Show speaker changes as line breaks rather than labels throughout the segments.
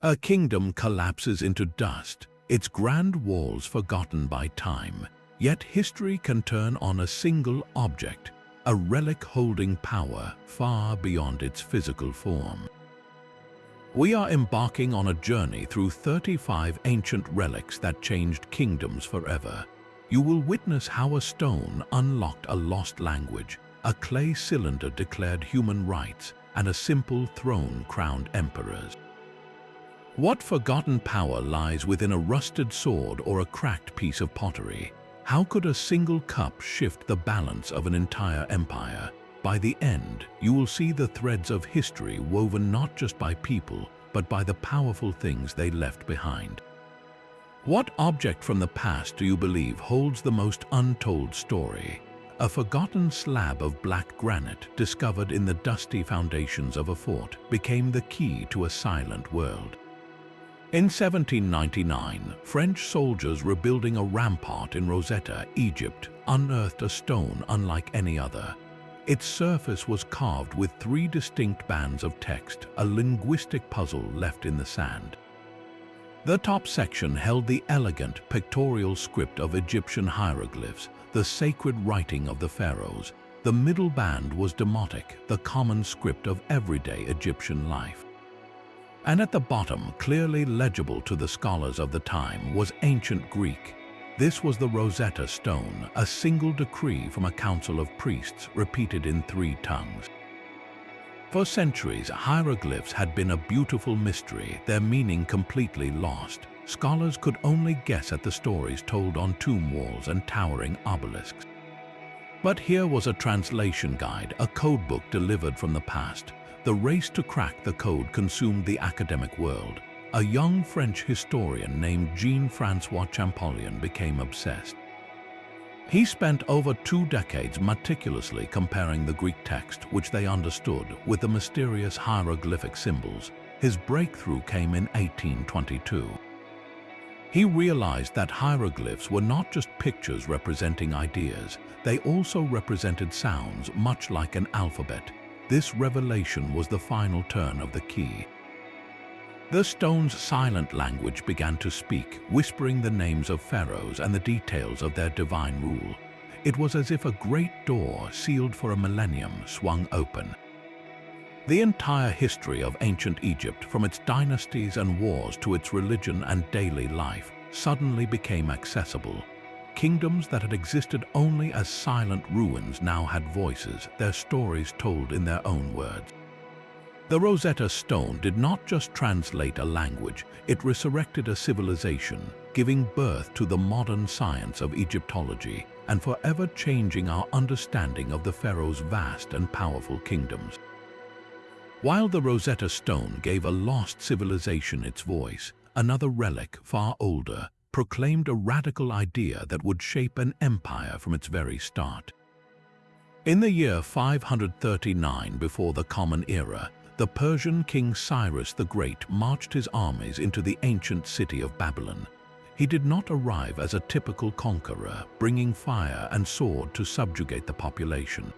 A kingdom collapses into dust, its grand walls forgotten by time. Yet history can turn on a single object, a relic holding power far beyond its physical form. We are embarking on a journey through 35 ancient relics that changed kingdoms forever. You will witness how a stone unlocked a lost language, a clay cylinder declared human rights, and a simple throne crowned emperors. What forgotten power lies within a rusted sword or a cracked piece of pottery? How could a single cup shift the balance of an entire empire? By the end, you will see the threads of history woven not just by people, but by the powerful things they left behind. What object from the past do you believe holds the most untold story? A forgotten slab of black granite discovered in the dusty foundations of a fort became the key to a silent world. In 1799, French soldiers rebuilding a rampart in Rosetta, Egypt, unearthed a stone unlike any other. Its surface was carved with 3 distinct bands of text, a linguistic puzzle left in the sand. The top section held the elegant pictorial script of Egyptian hieroglyphs, the sacred writing of the pharaohs. The middle band was demotic, the common script of everyday Egyptian life. And at the bottom, clearly legible to the scholars of the time, was ancient Greek. This was the Rosetta Stone, a single decree from a council of priests repeated in 3 tongues. For centuries, hieroglyphs had been a beautiful mystery, their meaning completely lost. Scholars could only guess at the stories told on tomb walls and towering obelisks. But here was a translation guide, a codebook delivered from the past. The race to crack the code consumed the academic world. A young French historian named Jean-François Champollion became obsessed. He spent over 2 decades meticulously comparing the Greek text, which they understood, with the mysterious hieroglyphic symbols. His breakthrough came in 1822. He realized that hieroglyphs were not just pictures representing ideas, they also represented sounds, much like an alphabet. This revelation was the final turn of the key. The stone's silent language began to speak, whispering the names of pharaohs and the details of their divine rule. It was as if a great door, sealed for a millennium, swung open. The entire history of ancient Egypt, from its dynasties and wars to its religion and daily life, suddenly became accessible. Kingdoms that had existed only as silent ruins now had voices, their stories told in their own words. The Rosetta Stone did not just translate a language, it resurrected a civilization, giving birth to the modern science of Egyptology and forever changing our understanding of the pharaohs' vast and powerful kingdoms. While the Rosetta Stone gave a lost civilization its voice, another relic, far older, proclaimed a radical idea that would shape an empire from its very start. In the year 539 before the Common Era, the Persian king Cyrus the Great marched his armies into the ancient city of Babylon. He did not arrive as a typical conqueror, bringing fire and sword to subjugate the population.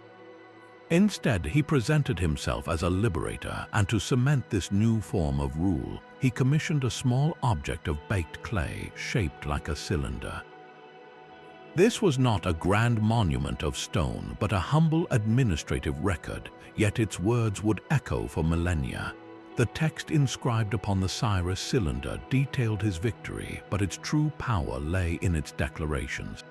Instead, he presented himself as a liberator, and to cement this new form of rule, he commissioned a small object of baked clay shaped like a cylinder. This was not a grand monument of stone, but a humble administrative record, yet its words would echo for millennia. The text inscribed upon the Cyrus Cylinder detailed his victory, but its true power lay in its declarations.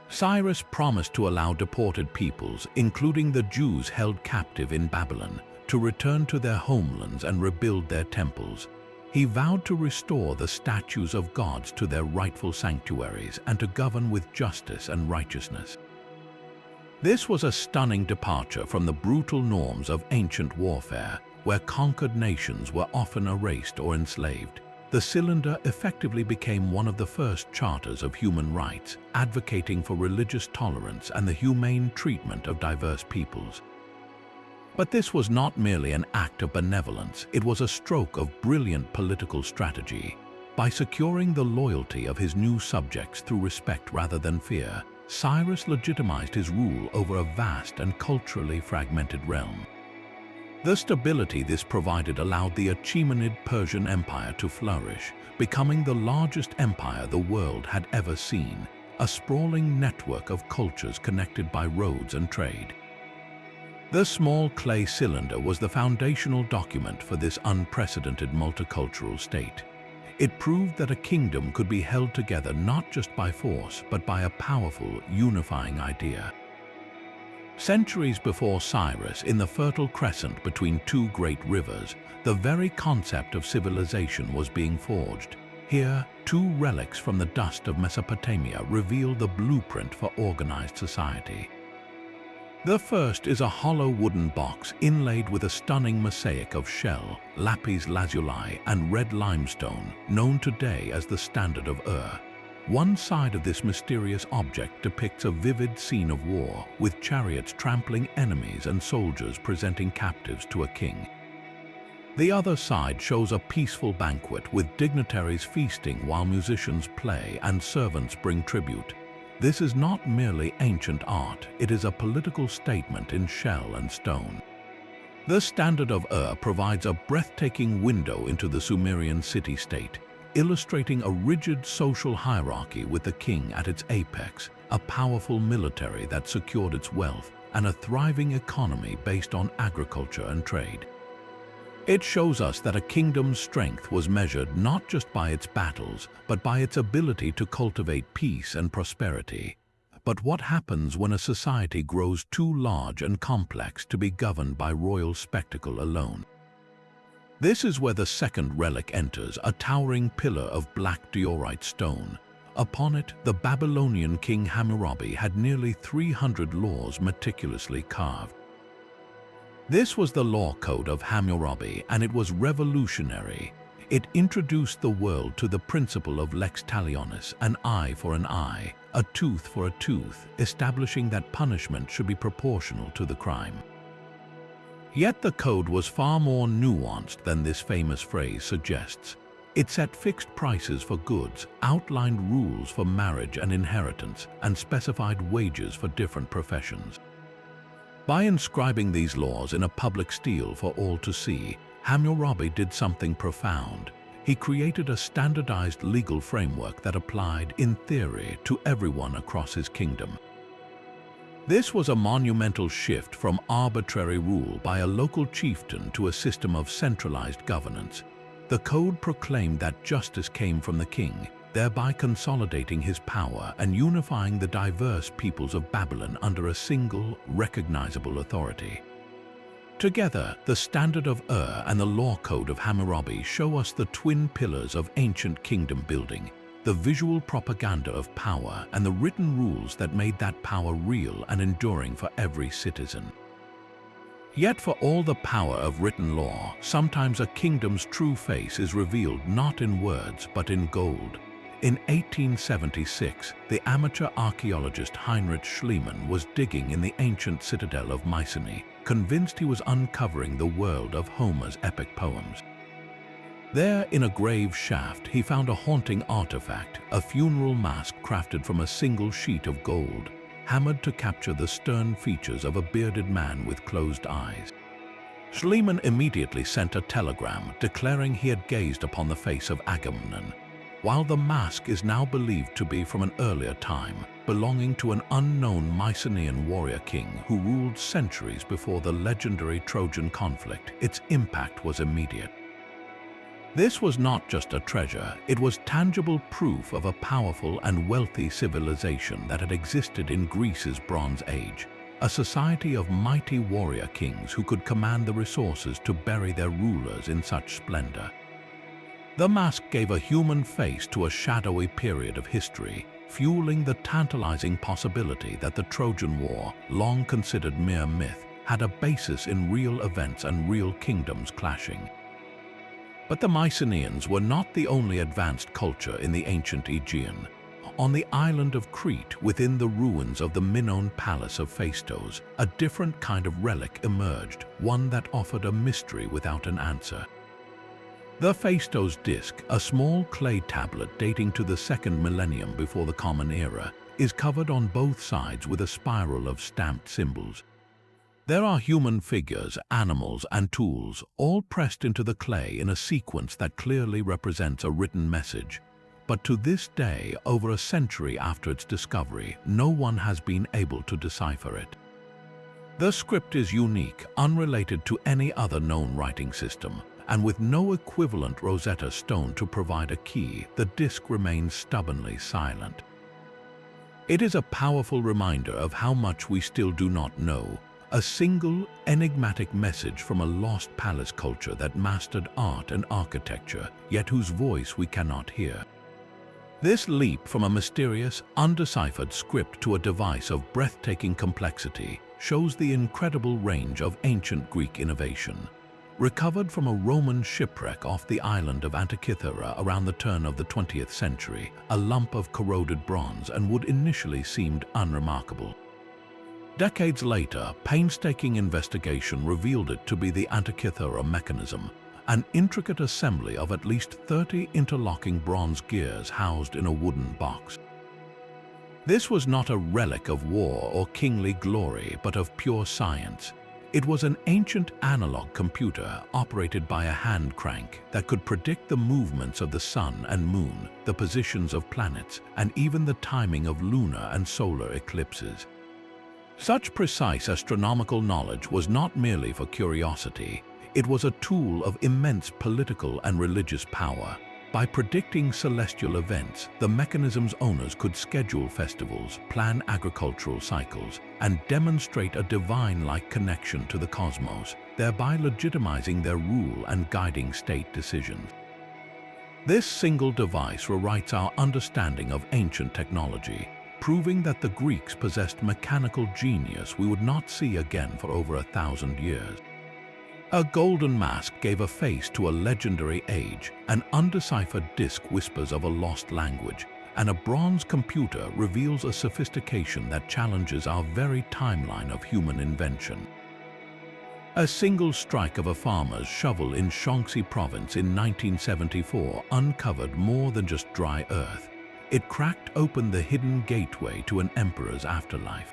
Cyrus promised to allow deported peoples, including the Jews held captive in Babylon, to return to their homelands and rebuild their temples. He vowed to restore the statues of gods to their rightful sanctuaries and to govern with justice and righteousness. This was a stunning departure from the brutal norms of ancient warfare, where conquered nations were often erased or enslaved. The cylinder effectively became one of the first charters of human rights, advocating for religious tolerance and the humane treatment of diverse peoples. But this was not merely an act of benevolence, it was a stroke of brilliant political strategy. By securing the loyalty of his new subjects through respect rather than fear, Cyrus legitimized his rule over a vast and culturally fragmented realm. The stability this provided allowed the Achaemenid Persian Empire to flourish, becoming the largest empire the world had ever seen, a sprawling network of cultures connected by roads and trade. The small clay cylinder was the foundational document for this unprecedented multicultural state. It proved that a kingdom could be held together not just by force, but by a powerful, unifying idea. Centuries before Cyrus, in the Fertile Crescent between two great rivers, the very concept of civilization was being forged. Here, two relics from the dust of Mesopotamia reveal the blueprint for organized society. The first is a hollow wooden box inlaid with a stunning mosaic of shell, lapis lazuli, and red limestone, known today as the Standard of Ur. One side of this mysterious object depicts a vivid scene of war, with chariots trampling enemies and soldiers presenting captives to a king. The other side shows a peaceful banquet with dignitaries feasting while musicians play and servants bring tribute. This is not merely ancient art, it is a political statement in shell and stone. The Standard of Ur provides a breathtaking window into the Sumerian city-state, illustrating a rigid social hierarchy with the king at its apex, a powerful military that secured its wealth, and a thriving economy based on agriculture and trade. It shows us that a kingdom's strength was measured not just by its battles, but by its ability to cultivate peace and prosperity. But what happens when a society grows too large and complex to be governed by royal spectacle alone? This is where the second relic enters, a towering pillar of black diorite stone. Upon it, the Babylonian king Hammurabi had nearly 300 laws meticulously carved. This was the law code of Hammurabi, and it was revolutionary. It introduced the world to the principle of lex talionis, an eye for an eye, a tooth for a tooth, establishing that punishment should be proportional to the crime. Yet the code was far more nuanced than this famous phrase suggests. It set fixed prices for goods, outlined rules for marriage and inheritance, and specified wages for different professions. By inscribing these laws in a public stele for all to see, Hammurabi did something profound. He created a standardized legal framework that applied, in theory, to everyone across his kingdom. This was a monumental shift from arbitrary rule by a local chieftain to a system of centralized governance. The code proclaimed that justice came from the king, thereby consolidating his power and unifying the diverse peoples of Babylon under a single, recognizable authority. Together, the Standard of Ur and the Law Code of Hammurabi show us the twin pillars of ancient kingdom building, the visual propaganda of power and the written rules that made that power real and enduring for every citizen. Yet for all the power of written law, sometimes a kingdom's true face is revealed not in words but in gold. In 1876, the amateur archaeologist Heinrich Schliemann was digging in the ancient citadel of Mycenae, convinced he was uncovering the world of Homer's epic poems. There, in a grave shaft, he found a haunting artifact, a funeral mask crafted from a single sheet of gold, hammered to capture the stern features of a bearded man with closed eyes. Schliemann immediately sent a telegram declaring he had gazed upon the face of Agamemnon. While the mask is now believed to be from an earlier time, belonging to an unknown Mycenaean warrior king who ruled centuries before the legendary Trojan conflict, its impact was immediate. This was not just a treasure, it was tangible proof of a powerful and wealthy civilization that had existed in Greece's Bronze Age, a society of mighty warrior kings who could command the resources to bury their rulers in such splendor. The mask gave a human face to a shadowy period of history, fueling the tantalizing possibility that the Trojan War, long considered mere myth, had a basis in real events and real kingdoms clashing. But the Mycenaeans were not the only advanced culture in the ancient Aegean. On the island of Crete, within the ruins of the Minoan palace of Phaistos, a different kind of relic emerged, one that offered a mystery without an answer. The Phaistos disc, a small clay tablet dating to the second millennium before the Common Era, is covered on both sides with a spiral of stamped symbols. There are human figures, animals, and tools, all pressed into the clay in a sequence that clearly represents a written message. But to this day, over a century after its discovery, no one has been able to decipher it. The script is unique, unrelated to any other known writing system, and with no equivalent Rosetta Stone to provide a key, the disk remains stubbornly silent. It is a powerful reminder of how much we still do not know, a single, enigmatic message from a lost palace culture that mastered art and architecture, yet whose voice we cannot hear. This leap from a mysterious, undeciphered script to a device of breathtaking complexity shows the incredible range of ancient Greek innovation. Recovered from a Roman shipwreck off the island of Antikythera around the turn of the 20th century, a lump of corroded bronze and wood initially seemed unremarkable. Decades later, painstaking investigation revealed it to be the Antikythera Mechanism, an intricate assembly of at least 30 interlocking bronze gears housed in a wooden box. This was not a relic of war or kingly glory, but of pure science. It was an ancient analog computer operated by a hand crank that could predict the movements of the sun and moon, the positions of planets, and even the timing of lunar and solar eclipses. Such precise astronomical knowledge was not merely for curiosity. It was a tool of immense political and religious power. By predicting celestial events, the mechanism's owners could schedule festivals, plan agricultural cycles, and demonstrate a divine-like connection to the cosmos, thereby legitimizing their rule and guiding state decisions. This single device rewrites our understanding of ancient technology, proving that the Greeks possessed mechanical genius we would not see again for over 1,000 years. A golden mask gave a face to a legendary age, an undeciphered disk whispers of a lost language, and a bronze computer reveals a sophistication that challenges our very timeline of human invention. A single strike of a farmer's shovel in Shaanxi province in 1974 uncovered more than just dry earth. It cracked open the hidden gateway to an emperor's afterlife.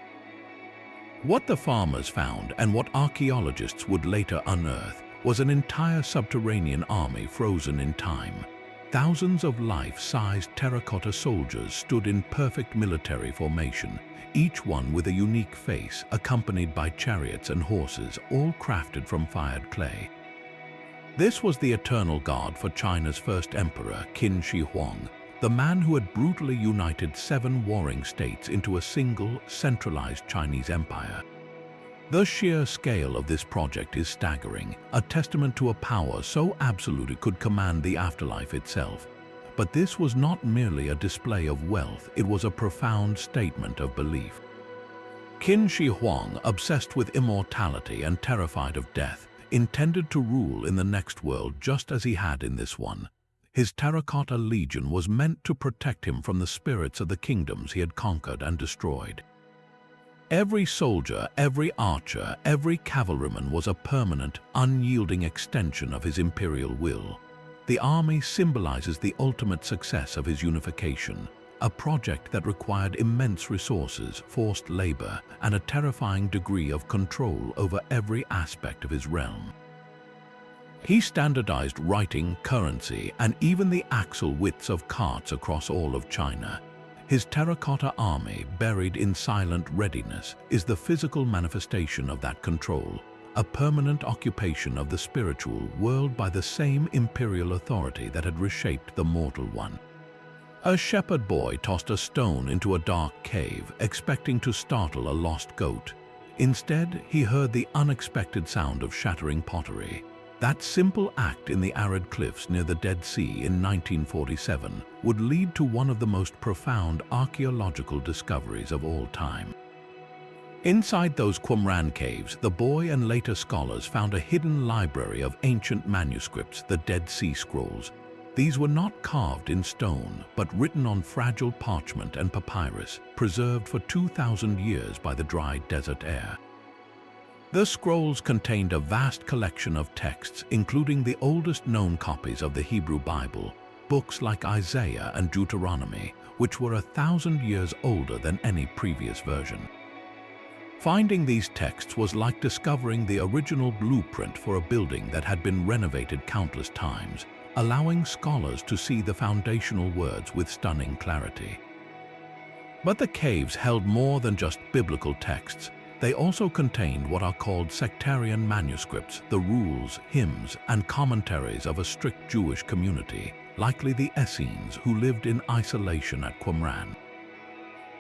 What the farmers found, and what archaeologists would later unearth, was an entire subterranean army frozen in time. Thousands of life-sized terracotta soldiers stood in perfect military formation, each one with a unique face, accompanied by chariots and horses, all crafted from fired clay. This was the eternal guard for China's first emperor, Qin Shi Huang, the man who had brutally united 7 warring states into a single, centralized Chinese empire. The sheer scale of this project is staggering, a testament to a power so absolute it could command the afterlife itself. But this was not merely a display of wealth, it was a profound statement of belief. Qin Shi Huang, obsessed with immortality and terrified of death, intended to rule in the next world just as he had in this one. His Terracotta Legion was meant to protect him from the spirits of the kingdoms he had conquered and destroyed. Every soldier, every archer, every cavalryman was a permanent, unyielding extension of his imperial will. The army symbolizes the ultimate success of his unification, a project that required immense resources, forced labor, and a terrifying degree of control over every aspect of his realm. He standardized writing, currency, and even the axle widths of carts across all of China. His Terracotta Army, buried in silent readiness, is the physical manifestation of that control, a permanent occupation of the spiritual world by the same imperial authority that had reshaped the mortal one. A shepherd boy tossed a stone into a dark cave, expecting to startle a lost goat. Instead, he heard the unexpected sound of shattering pottery. That simple act in the arid cliffs near the Dead Sea in 1947 would lead to one of the most profound archaeological discoveries of all time. Inside those Qumran caves, the boy and later scholars found a hidden library of ancient manuscripts, the Dead Sea Scrolls. These were not carved in stone, but written on fragile parchment and papyrus, preserved for 2,000 years by the dry desert air. The scrolls contained a vast collection of texts, including the oldest known copies of the Hebrew Bible, books like Isaiah and Deuteronomy, which were 1,000 years older than any previous version. Finding these texts was like discovering the original blueprint for a building that had been renovated countless times, allowing scholars to see the foundational words with stunning clarity. But the caves held more than just biblical texts. They also contained what are called sectarian manuscripts, the rules, hymns, and commentaries of a strict Jewish community, likely the Essenes, who lived in isolation at Qumran.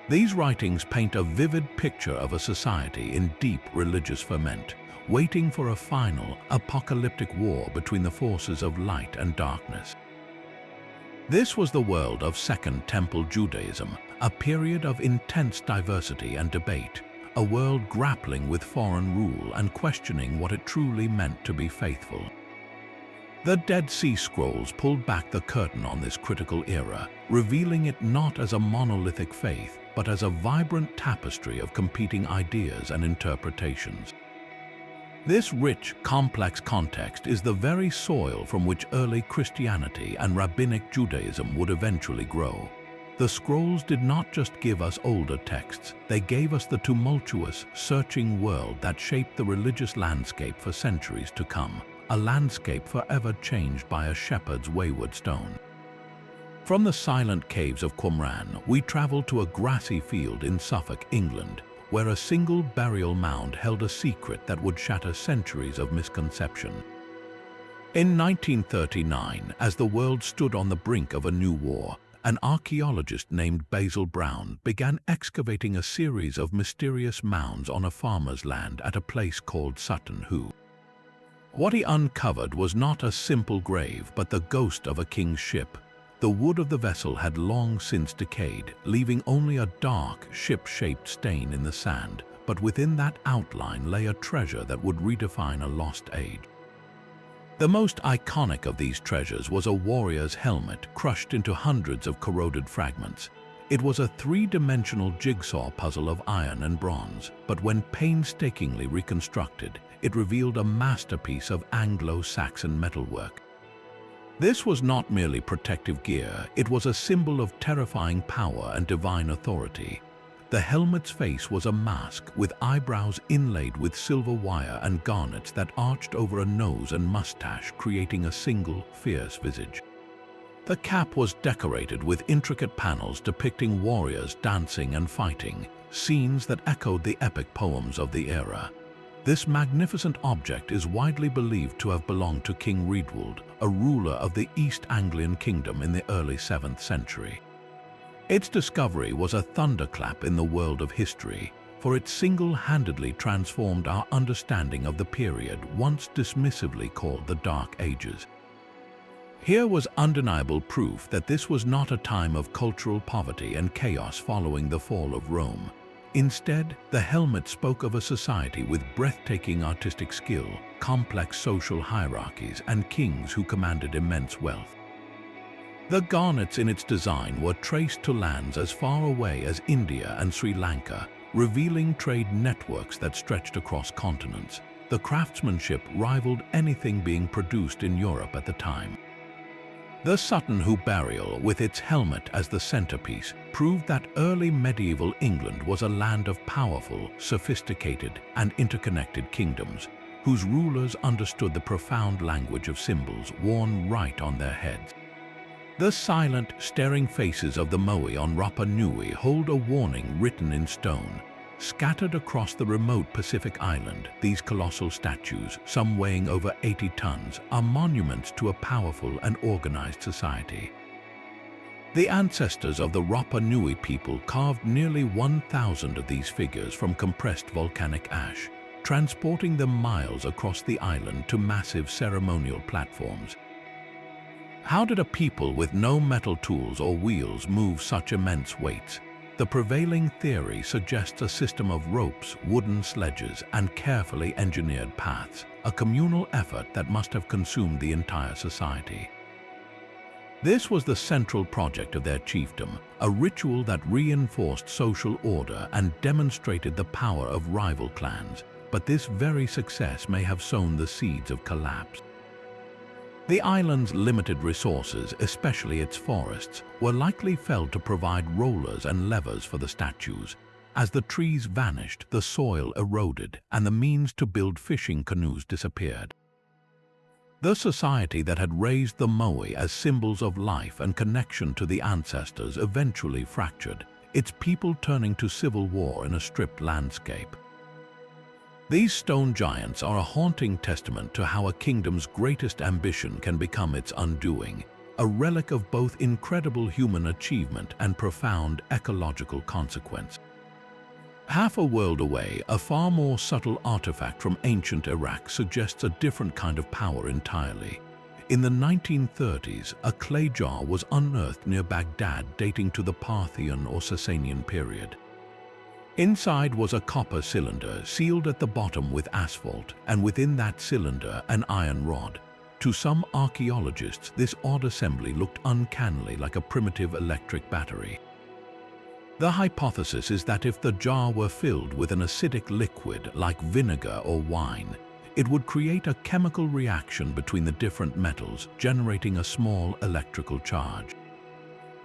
These writings paint a vivid picture of a society in deep religious ferment, waiting for a final, apocalyptic war between the forces of light and darkness. This was the world of Second Temple Judaism, a period of intense diversity and debate, a world grappling with foreign rule and questioning what it truly meant to be faithful. The Dead Sea Scrolls pulled back the curtain on this critical era, revealing it not as a monolithic faith, but as a vibrant tapestry of competing ideas and interpretations. This rich, complex context is the very soil from which early Christianity and Rabbinic Judaism would eventually grow. The scrolls did not just give us older texts, they gave us the tumultuous, searching world that shaped the religious landscape for centuries to come, a landscape forever changed by a shepherd's wayward stone. From the silent caves of Qumran, we traveled to a grassy field in Suffolk, England, where a single burial mound held a secret that would shatter centuries of misconception. In 1939, as the world stood on the brink of a new war, an archaeologist named Basil Brown began excavating a series of mysterious mounds on a farmer's land at a place called Sutton Hoo. What he uncovered was not a simple grave, but the ghost of a king's ship. The wood of the vessel had long since decayed, leaving only a dark, ship-shaped stain in the sand, but within that outline lay a treasure that would redefine a lost age. The most iconic of these treasures was a warrior's helmet crushed into hundreds of corroded fragments. It was a three-dimensional jigsaw puzzle of iron and bronze, but when painstakingly reconstructed, it revealed a masterpiece of Anglo-Saxon metalwork. This was not merely protective gear, it was a symbol of terrifying power and divine authority. The helmet's face was a mask, with eyebrows inlaid with silver wire and garnets that arched over a nose and mustache, creating a single, fierce visage. The cap was decorated with intricate panels depicting warriors dancing and fighting, scenes that echoed the epic poems of the era. This magnificent object is widely believed to have belonged to King Riedwald, a ruler of the East Anglian Kingdom in the early 7th century. Its discovery was a thunderclap in the world of history, for it single-handedly transformed our understanding of the period once dismissively called the Dark Ages. Here was undeniable proof that this was not a time of cultural poverty and chaos following the fall of Rome. Instead, the helmet spoke of a society with breathtaking artistic skill, complex social hierarchies, and kings who commanded immense wealth. The garnets in its design were traced to lands as far away as India and Sri Lanka, revealing trade networks that stretched across continents. The craftsmanship rivaled anything being produced in Europe at the time. The Sutton Hoo burial, with its helmet as the centerpiece, proved that early medieval England was a land of powerful, sophisticated, and interconnected kingdoms, whose rulers understood the profound language of symbols worn right on their heads. The silent, staring faces of the Moai on Rapa Nui hold a warning written in stone. Scattered across the remote Pacific island, these colossal statues, some weighing over 80 tons, are monuments to a powerful and organized society. The ancestors of the Rapa Nui people carved nearly 1,000 of these figures from compressed volcanic ash, transporting them miles across the island to massive ceremonial platforms. How did a people with no metal tools or wheels move such immense weights? The prevailing theory suggests a system of ropes, wooden sledges, and carefully engineered paths, a communal effort that must have consumed the entire society. This was the central project of their chiefdom, a ritual that reinforced social order and demonstrated the power of rival clans, but this very success may have sown the seeds of collapse. The island's limited resources, especially its forests, were likely felt to provide rollers and levers for the statues, As the trees vanished, the soil eroded, and the means to build fishing canoes disappeared. The society that had raised the moai as symbols of life and connection to the ancestors eventually fractured, its people turning to civil war in a stripped landscape. These stone giants are a haunting testament to how a kingdom's greatest ambition can become its undoing, a relic of both incredible human achievement and profound ecological consequence. Half a world away, a far more subtle artifact from ancient Iraq suggests a different kind of power entirely. In the 1930s, a clay jar was unearthed near Baghdad dating to the Parthian or Sasanian period. Inside was a copper cylinder sealed at the bottom with asphalt, and within that cylinder an iron rod. To some archaeologists, this odd assembly looked uncannily like a primitive electric battery. The hypothesis is that if the jar were filled with an acidic liquid like vinegar or wine, it would create a chemical reaction between the different metals, generating a small electrical charge.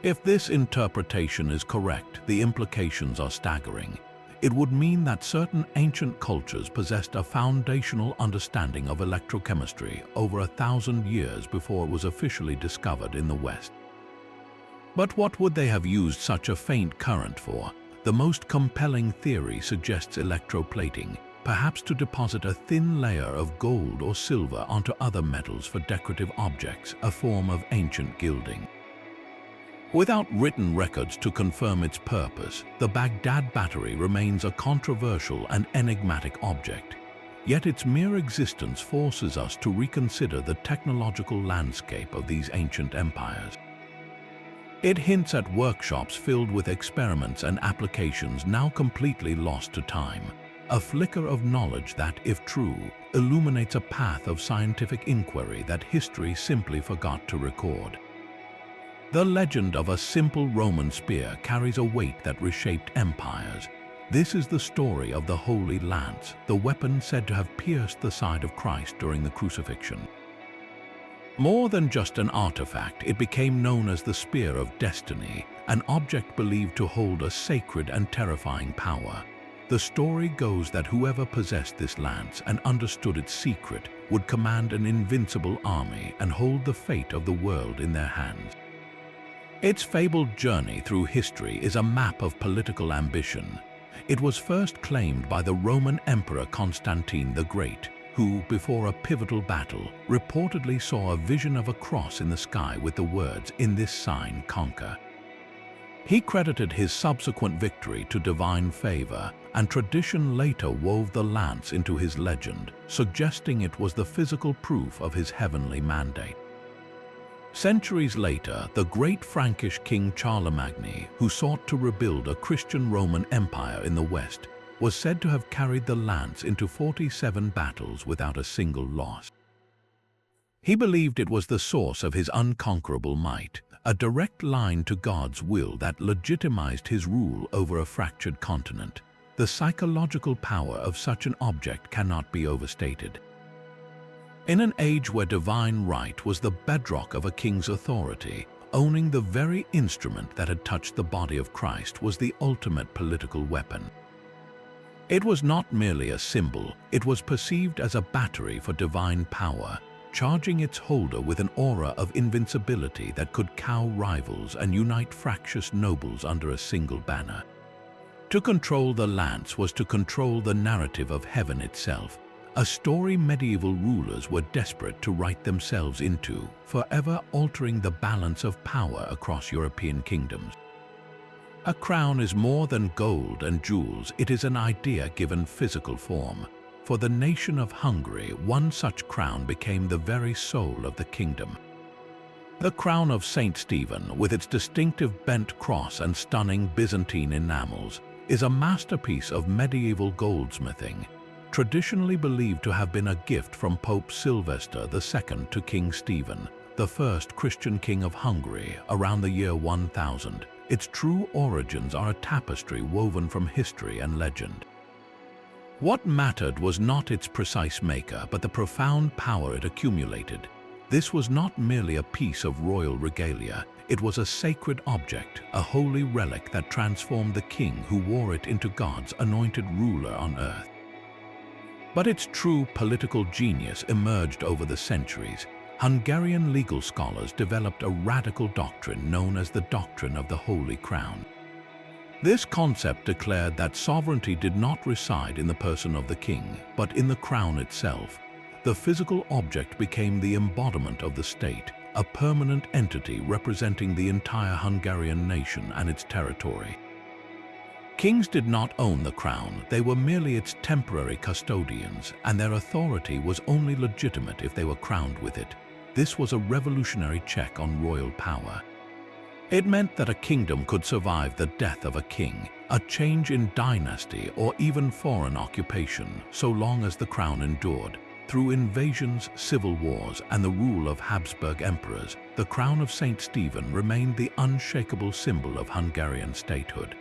If this interpretation is correct, the implications are staggering. It would mean that certain ancient cultures possessed a foundational understanding of electrochemistry over 1,000 years before it was officially discovered in the West. But what would they have used such a faint current for? The most compelling theory suggests electroplating, perhaps to deposit a thin layer of gold or silver onto other metals for decorative objects, a form of ancient gilding. Without written records to confirm its purpose, the Baghdad battery remains a controversial and enigmatic object. Yet its mere existence forces us to reconsider the technological landscape of these ancient empires. It hints at workshops filled with experiments and applications now completely lost to time, a flicker of knowledge that, if true, illuminates a path of scientific inquiry that history simply forgot to record. The legend of a simple Roman spear carries a weight that reshaped empires. This is the story of the Holy Lance, the weapon said to have pierced the side of Christ during the crucifixion. More than just an artifact, it became known as the Spear of Destiny, an object believed to hold a sacred and terrifying power. The story goes that whoever possessed this lance and understood its secret would command an invincible army and hold the fate of the world in their hands. Its fabled journey through history is a map of political ambition. It was first claimed by the Roman Emperor Constantine the Great, who, before a pivotal battle, reportedly saw a vision of a cross in the sky with the words, "In this sign, conquer." He credited his subsequent victory to divine favor, and tradition later wove the lance into his legend, suggesting it was the physical proof of his heavenly mandate. Centuries later, the great Frankish king Charlemagne, who sought to rebuild a Christian Roman Empire in the West, was said to have carried the lance into 47 battles without a single loss. He believed it was the source of his unconquerable might, a direct line to God's will that legitimized his rule over a fractured continent. The psychological power of such an object cannot be overstated. In an age where divine right was the bedrock of a king's authority, owning the very instrument that had touched the body of Christ was the ultimate political weapon. It was not merely a symbol, it was perceived as a battery for divine power, charging its holder with an aura of invincibility that could cow rivals and unite fractious nobles under a single banner. To control the lance was to control the narrative of heaven itself, a story medieval rulers were desperate to write themselves into, forever altering the balance of power across European kingdoms. A crown is more than gold and jewels, it is an idea given physical form. For the nation of Hungary, one such crown became the very soul of the kingdom. The crown of Saint Stephen, with its distinctive bent cross and stunning Byzantine enamels, is a masterpiece of medieval goldsmithing, traditionally believed to have been a gift from Pope Sylvester II to King Stephen, the first Christian king of Hungary, around the year 1000. Its true origins are a tapestry woven from history and legend. What mattered was not its precise maker, but the profound power it accumulated. This was not merely a piece of royal regalia, it was a sacred object, a holy relic that transformed the king who wore it into God's anointed ruler on earth. But its true political genius emerged over the centuries. Hungarian legal scholars developed a radical doctrine known as the doctrine of the Holy Crown. This concept declared that sovereignty did not reside in the person of the king, but in the crown itself. The physical object became the embodiment of the state, a permanent entity representing the entire Hungarian nation and its territory. Kings did not own the crown, they were merely its temporary custodians, and their authority was only legitimate if they were crowned with it. This was a revolutionary check on royal power. It meant that a kingdom could survive the death of a king, a change in dynasty, or even foreign occupation, so long as the crown endured. Through invasions, civil wars, and the rule of Habsburg emperors, the crown of Saint Stephen remained the unshakable symbol of Hungarian statehood.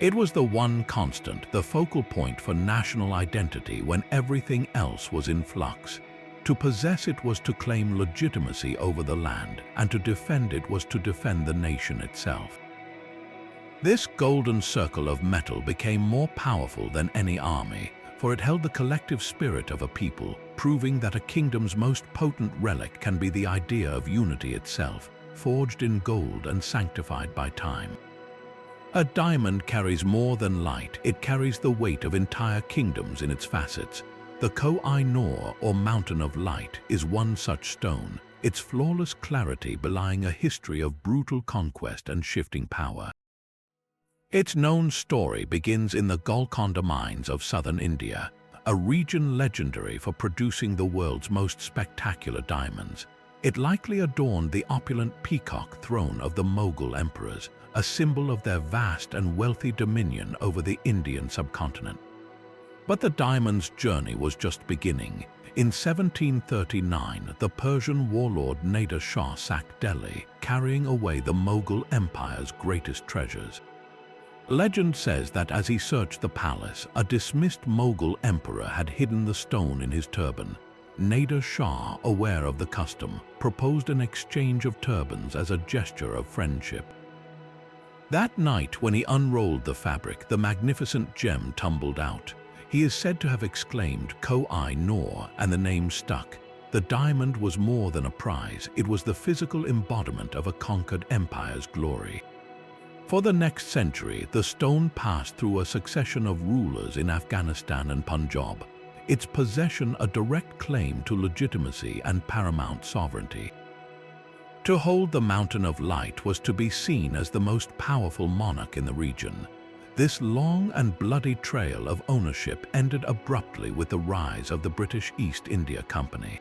It was the one constant, the focal point for national identity when everything else was in flux. To possess it was to claim legitimacy over the land, and to defend it was to defend the nation itself. This golden circle of metal became more powerful than any army, for it held the collective spirit of a people, proving that a kingdom's most potent relic can be the idea of unity itself, forged in gold and sanctified by time. A diamond carries more than light, it carries the weight of entire kingdoms in its facets. The Koh-i-Noor, or Mountain of Light, is one such stone, its flawless clarity belying a history of brutal conquest and shifting power. Its known story begins in the Golconda mines of southern India, a region legendary for producing the world's most spectacular diamonds. It likely adorned the opulent peacock throne of the Mughal emperors, a symbol of their vast and wealthy dominion over the Indian subcontinent. But the diamond's journey was just beginning. In 1739, the Persian warlord Nader Shah sacked Delhi, carrying away the Mughal Empire's greatest treasures. Legend says that as he searched the palace, a dismissed Mughal emperor had hidden the stone in his turban. Nader Shah, aware of the custom, proposed an exchange of turbans as a gesture of friendship. That night, when he unrolled the fabric, the magnificent gem tumbled out. He is said to have exclaimed, "Koh-i-Noor," and the name stuck. The diamond was more than a prize, it was the physical embodiment of a conquered empire's glory. For the next century, the stone passed through a succession of rulers in Afghanistan and Punjab, its possession a direct claim to legitimacy and paramount sovereignty. To hold the Mountain of Light was to be seen as the most powerful monarch in the region. This long and bloody trail of ownership ended abruptly with the rise of the British East India Company.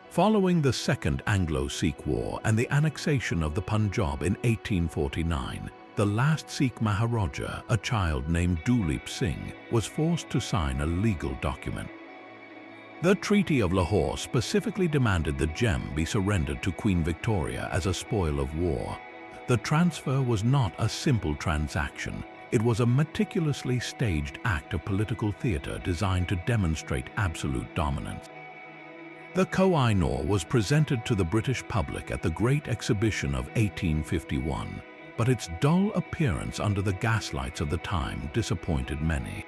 Following the Second Anglo-Sikh War and the annexation of the Punjab in 1849, the last Sikh Maharaja, a child named Duleep Singh, was forced to sign a legal document. The Treaty of Lahore specifically demanded the gem be surrendered to Queen Victoria as a spoil of war. The transfer was not a simple transaction. It was a meticulously staged act of political theater designed to demonstrate absolute dominance. The Koh-i-Noor was presented to the British public at the Great Exhibition of 1851, but its dull appearance under the gaslights of the time disappointed many.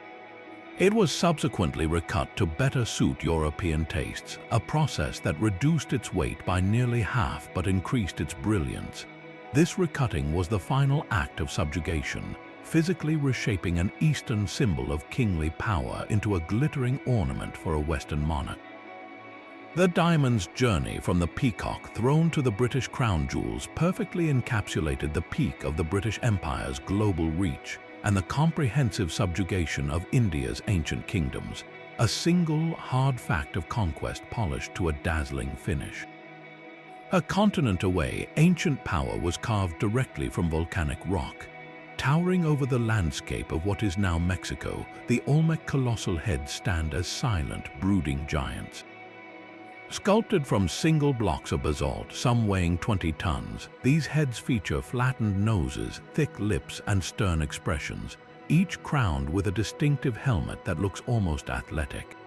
It was subsequently recut to better suit European tastes, a process that reduced its weight by nearly half but increased its brilliance. This recutting was the final act of subjugation, physically reshaping an Eastern symbol of kingly power into a glittering ornament for a Western monarch. The diamond's journey from the peacock throne to the British crown jewels perfectly encapsulated the peak of the British Empire's global reach and the comprehensive subjugation of India's ancient kingdoms, a single hard fact of conquest polished to a dazzling finish. A continent away, ancient power was carved directly from volcanic rock. Towering over the landscape of what is now Mexico, the Olmec colossal heads stand as silent, brooding giants. Sculpted from single blocks of basalt, some weighing 20 tons, these heads feature flattened noses, thick lips, and stern expressions, each crowned with a distinctive helmet that looks almost athletic.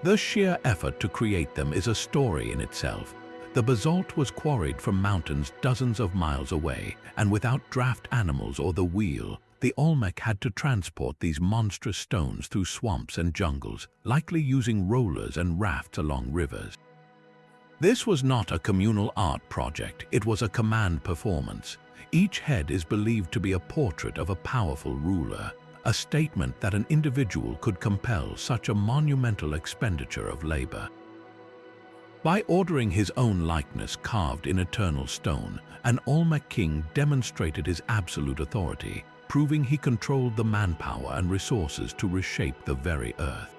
The sheer effort to create them is a story in itself. The basalt was quarried from mountains dozens of miles away, and without draft animals or the wheel, the Olmec had to transport these monstrous stones through swamps and jungles, likely using rollers and rafts along rivers. This was not a communal art project, it was a command performance. Each head is believed to be a portrait of a powerful ruler, a statement that an individual could compel such a monumental expenditure of labor. By ordering his own likeness carved in eternal stone, an Olmec king demonstrated his absolute authority, proving he controlled the manpower and resources to reshape the very earth.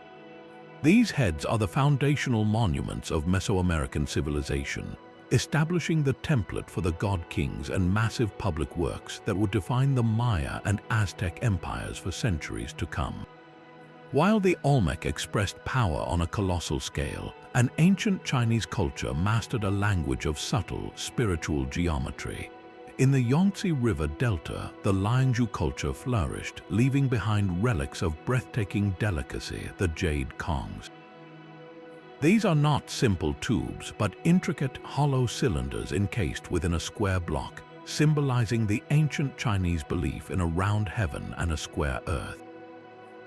These heads are the foundational monuments of Mesoamerican civilization, establishing the template for the god-kings and massive public works that would define the Maya and Aztec empires for centuries to come. While the Olmec expressed power on a colossal scale, an ancient Chinese culture mastered a language of subtle, spiritual geometry. In the Yangtze River Delta, the Liangzhu culture flourished, leaving behind relics of breathtaking delicacy, the jade kongs. These are not simple tubes, but intricate, hollow cylinders encased within a square block, symbolizing the ancient Chinese belief in a round heaven and a square earth.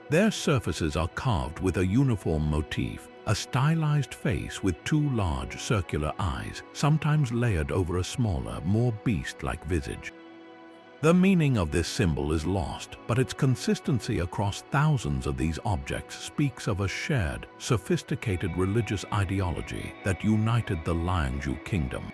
Their surfaces are carved with a uniform motif, a stylized face with two large circular eyes, sometimes layered over a smaller, more beast-like visage. The meaning of this symbol is lost, but its consistency across thousands of these objects speaks of a shared, sophisticated religious ideology that united the Liangzhu kingdom.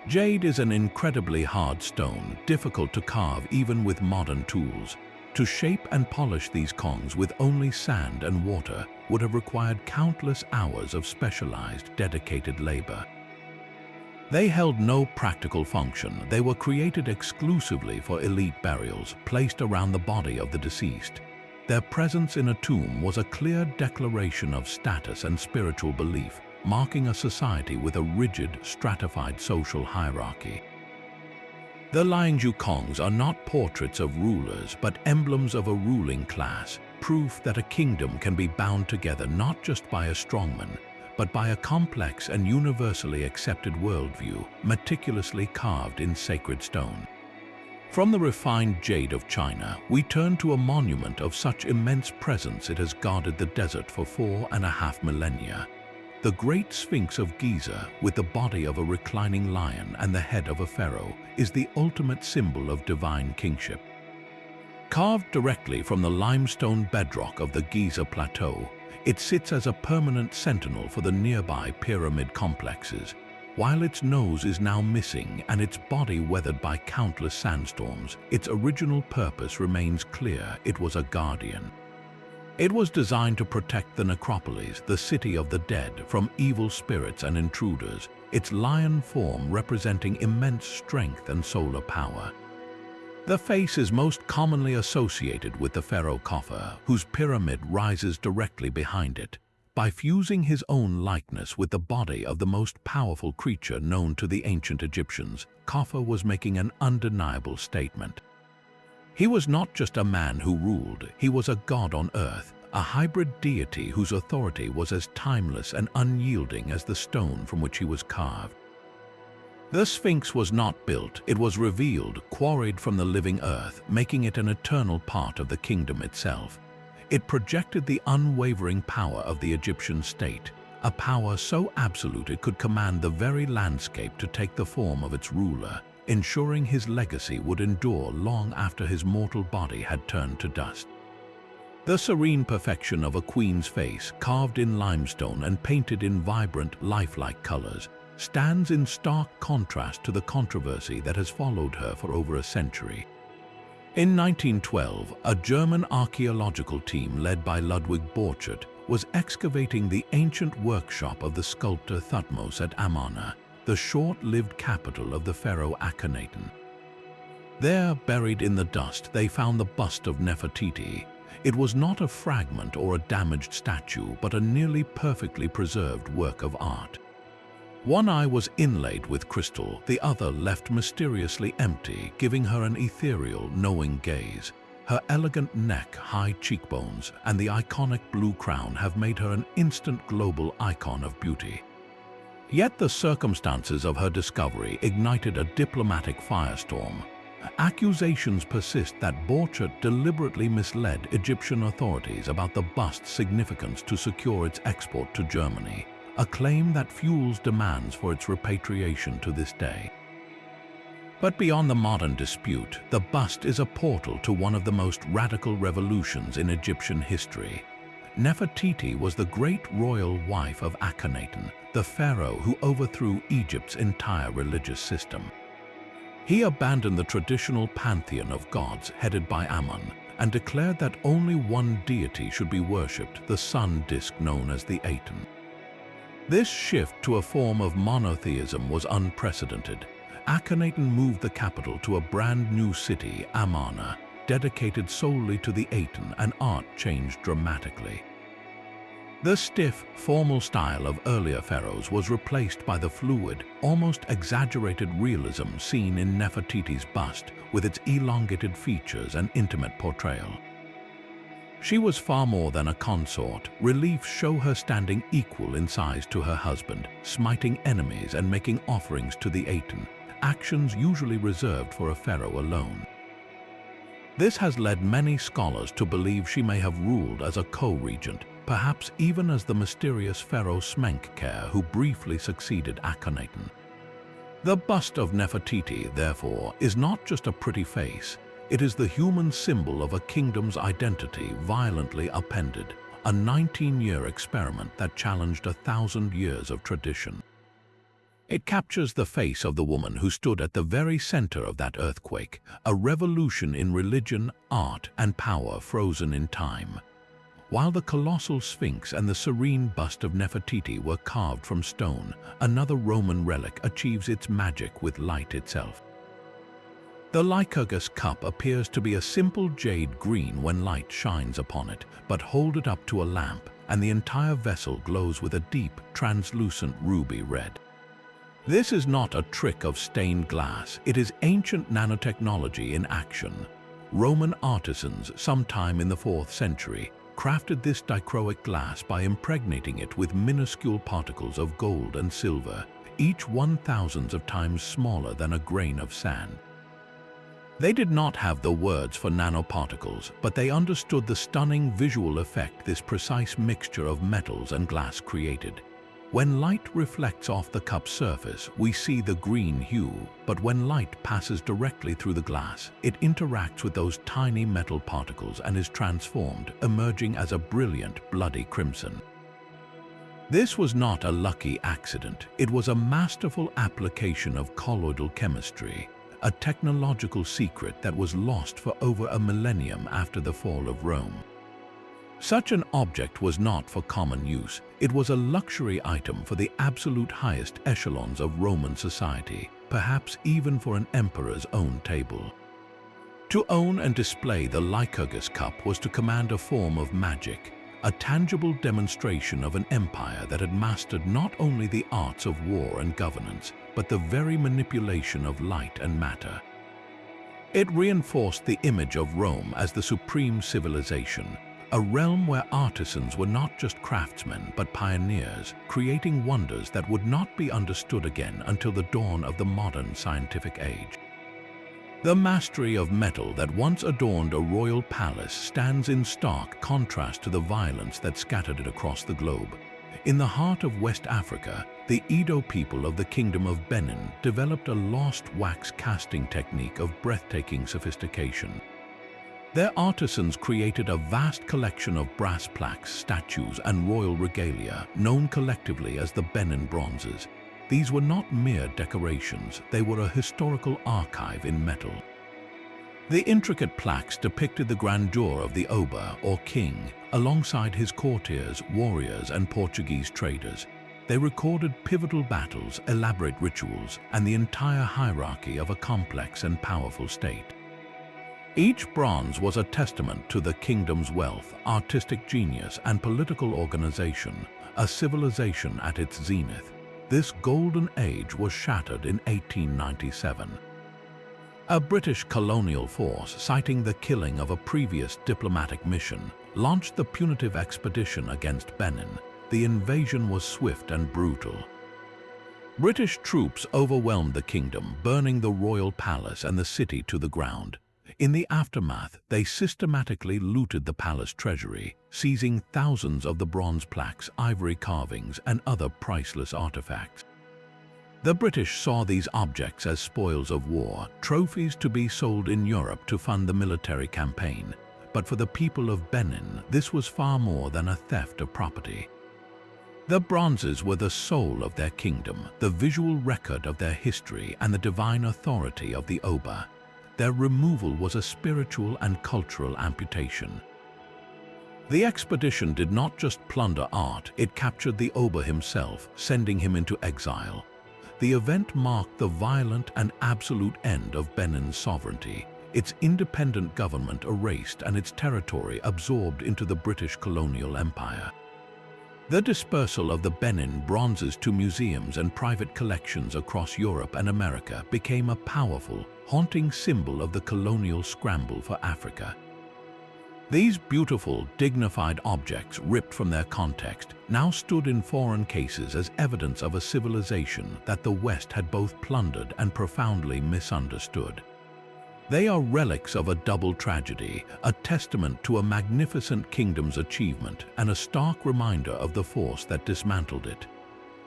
Jade is an incredibly hard stone, difficult to carve even with modern tools. To shape and polish these kongs with only sand and water would have required countless hours of specialized, dedicated labor. They held no practical function. They were created exclusively for elite burials, placed around the body of the deceased. Their presence in a tomb was a clear declaration of status and spiritual belief, marking a society with a rigid, stratified social hierarchy. The Liangzhu kongs are not portraits of rulers, but emblems of a ruling class, proof that a kingdom can be bound together not just by a strongman, but by a complex and universally accepted worldview, meticulously carved in sacred stone. From the refined jade of China, we turn to a monument of such immense presence it has guarded the desert for 4.5 millennia. The Great Sphinx of Giza, with the body of a reclining lion and the head of a pharaoh, is the ultimate symbol of divine kingship. Carved directly from the limestone bedrock of the Giza Plateau, it sits as a permanent sentinel for the nearby pyramid complexes. While its nose is now missing and its body weathered by countless sandstorms, its original purpose remains clear: it was a guardian. It was designed to protect the necropolis, the city of the dead, from evil spirits and intruders, its lion form representing immense strength and solar power. The face is most commonly associated with the pharaoh Khafre, whose pyramid rises directly behind it. By fusing his own likeness with the body of the most powerful creature known to the ancient Egyptians, Khafre was making an undeniable statement. He was not just a man who ruled, he was a god on earth, a hybrid deity whose authority was as timeless and unyielding as the stone from which he was carved. The Sphinx was not built, it was revealed, quarried from the living earth, making it an eternal part of the kingdom itself. It projected the unwavering power of the Egyptian state, a power so absolute it could command the very landscape to take the form of its ruler, ensuring his legacy would endure long after his mortal body had turned to dust. The serene perfection of a queen's face, carved in limestone and painted in vibrant, lifelike colors, stands in stark contrast to the controversy that has followed her for over a century. In 1912, a German archaeological team led by Ludwig Borchardt was excavating the ancient workshop of the sculptor Thutmose at Amarna, the short-lived capital of the pharaoh Akhenaten. There, buried in the dust, they found the bust of Nefertiti. It was not a fragment or a damaged statue, but a nearly perfectly preserved work of art. One eye was inlaid with crystal, the other left mysteriously empty, giving her an ethereal, knowing gaze. Her elegant neck, high cheekbones, and the iconic blue crown have made her an instant global icon of beauty. Yet the circumstances of her discovery ignited a diplomatic firestorm. Accusations persist that Borchardt deliberately misled Egyptian authorities about the bust's significance to secure its export to Germany, a claim that fuels demands for its repatriation to this day. But beyond the modern dispute, the bust is a portal to one of the most radical revolutions in Egyptian history. Nefertiti was the great royal wife of Akhenaten, the pharaoh who overthrew Egypt's entire religious system. He abandoned the traditional pantheon of gods headed by Amun and declared that only one deity should be worshipped, the sun disk known as the Aten. This shift to a form of monotheism was unprecedented. Akhenaten moved the capital to a brand new city, Amarna, dedicated solely to the Aten, and art changed dramatically. The stiff, formal style of earlier pharaohs was replaced by the fluid, almost exaggerated realism seen in Nefertiti's bust, with its elongated features and intimate portrayal. She was far more than a consort. Reliefs show her standing equal in size to her husband, smiting enemies and making offerings to the Aten, actions usually reserved for a pharaoh alone. This has led many scholars to believe she may have ruled as a co-regent, perhaps even as the mysterious pharaoh Smenkhkare who briefly succeeded Akhenaten. The bust of Nefertiti, therefore, is not just a pretty face. It is the human symbol of a kingdom's identity violently upended, a 19-year experiment that challenged 1,000 years of tradition. It captures the face of the woman who stood at the very center of that earthquake, a revolution in religion, art, and power frozen in time. While the colossal Sphinx and the serene bust of Nefertiti were carved from stone, another Roman relic achieves its magic with light itself. The Lycurgus cup appears to be a simple jade green when light shines upon it, but hold it up to a lamp, and the entire vessel glows with a deep, translucent ruby red. This is not a trick of stained glass, it is ancient nanotechnology in action. Roman artisans, sometime in the 4th century, crafted this dichroic glass by impregnating it with minuscule particles of gold and silver, each 1,000th of times smaller than a grain of sand. They did not have the words for nanoparticles, but they understood the stunning visual effect this precise mixture of metals and glass created. When light reflects off the cup's surface, we see the green hue, but when light passes directly through the glass, it interacts with those tiny metal particles and is transformed, emerging as a brilliant, bloody crimson. This was not a lucky accident. It was a masterful application of colloidal chemistry, a technological secret that was lost for over a millennium after the fall of Rome. Such an object was not for common use. It was a luxury item for the absolute highest echelons of Roman society, perhaps even for an emperor's own table. To own and display the Lycurgus cup was to command a form of magic, a tangible demonstration of an empire that had mastered not only the arts of war and governance, but the very manipulation of light and matter. It reinforced the image of Rome as the supreme civilization, a realm where artisans were not just craftsmen but pioneers, creating wonders that would not be understood again until the dawn of the modern scientific age. The mastery of metal that once adorned a royal palace stands in stark contrast to the violence that scattered it across the globe. In the heart of West Africa, the Edo people of the Kingdom of Benin developed a lost wax casting technique of breathtaking sophistication. Their artisans created a vast collection of brass plaques, statues, and royal regalia, known collectively as the Benin Bronzes. These were not mere decorations, they were a historical archive in metal. The intricate plaques depicted the grandeur of the Oba, or king, alongside his courtiers, warriors, and Portuguese traders. They recorded pivotal battles, elaborate rituals, and the entire hierarchy of a complex and powerful state. Each bronze was a testament to the kingdom's wealth, artistic genius, and political organization, a civilization at its zenith. This golden age was shattered in 1897. A British colonial force, citing the killing of a previous diplomatic mission, launched the punitive expedition against Benin. The invasion was swift and brutal. British troops overwhelmed the kingdom, burning the royal palace and the city to the ground. In the aftermath, they systematically looted the palace treasury, seizing thousands of the bronze plaques, ivory carvings, and other priceless artifacts. The British saw these objects as spoils of war, trophies to be sold in Europe to fund the military campaign. But for the people of Benin, this was far more than a theft of property. The bronzes were the soul of their kingdom, the visual record of their history, and the divine authority of the Oba. Their removal was a spiritual and cultural amputation. The expedition did not just plunder art, it captured the Oba himself, sending him into exile. The event marked the violent and absolute end of Benin's sovereignty, its independent government erased and its territory absorbed into the British colonial empire. The dispersal of the Benin bronzes to museums and private collections across Europe and America became a powerful, haunting symbol of the colonial scramble for Africa. These beautiful, dignified objects, ripped from their context, now stood in foreign cases as evidence of a civilization that the West had both plundered and profoundly misunderstood. They are relics of a double tragedy, a testament to a magnificent kingdom's achievement and a stark reminder of the force that dismantled it.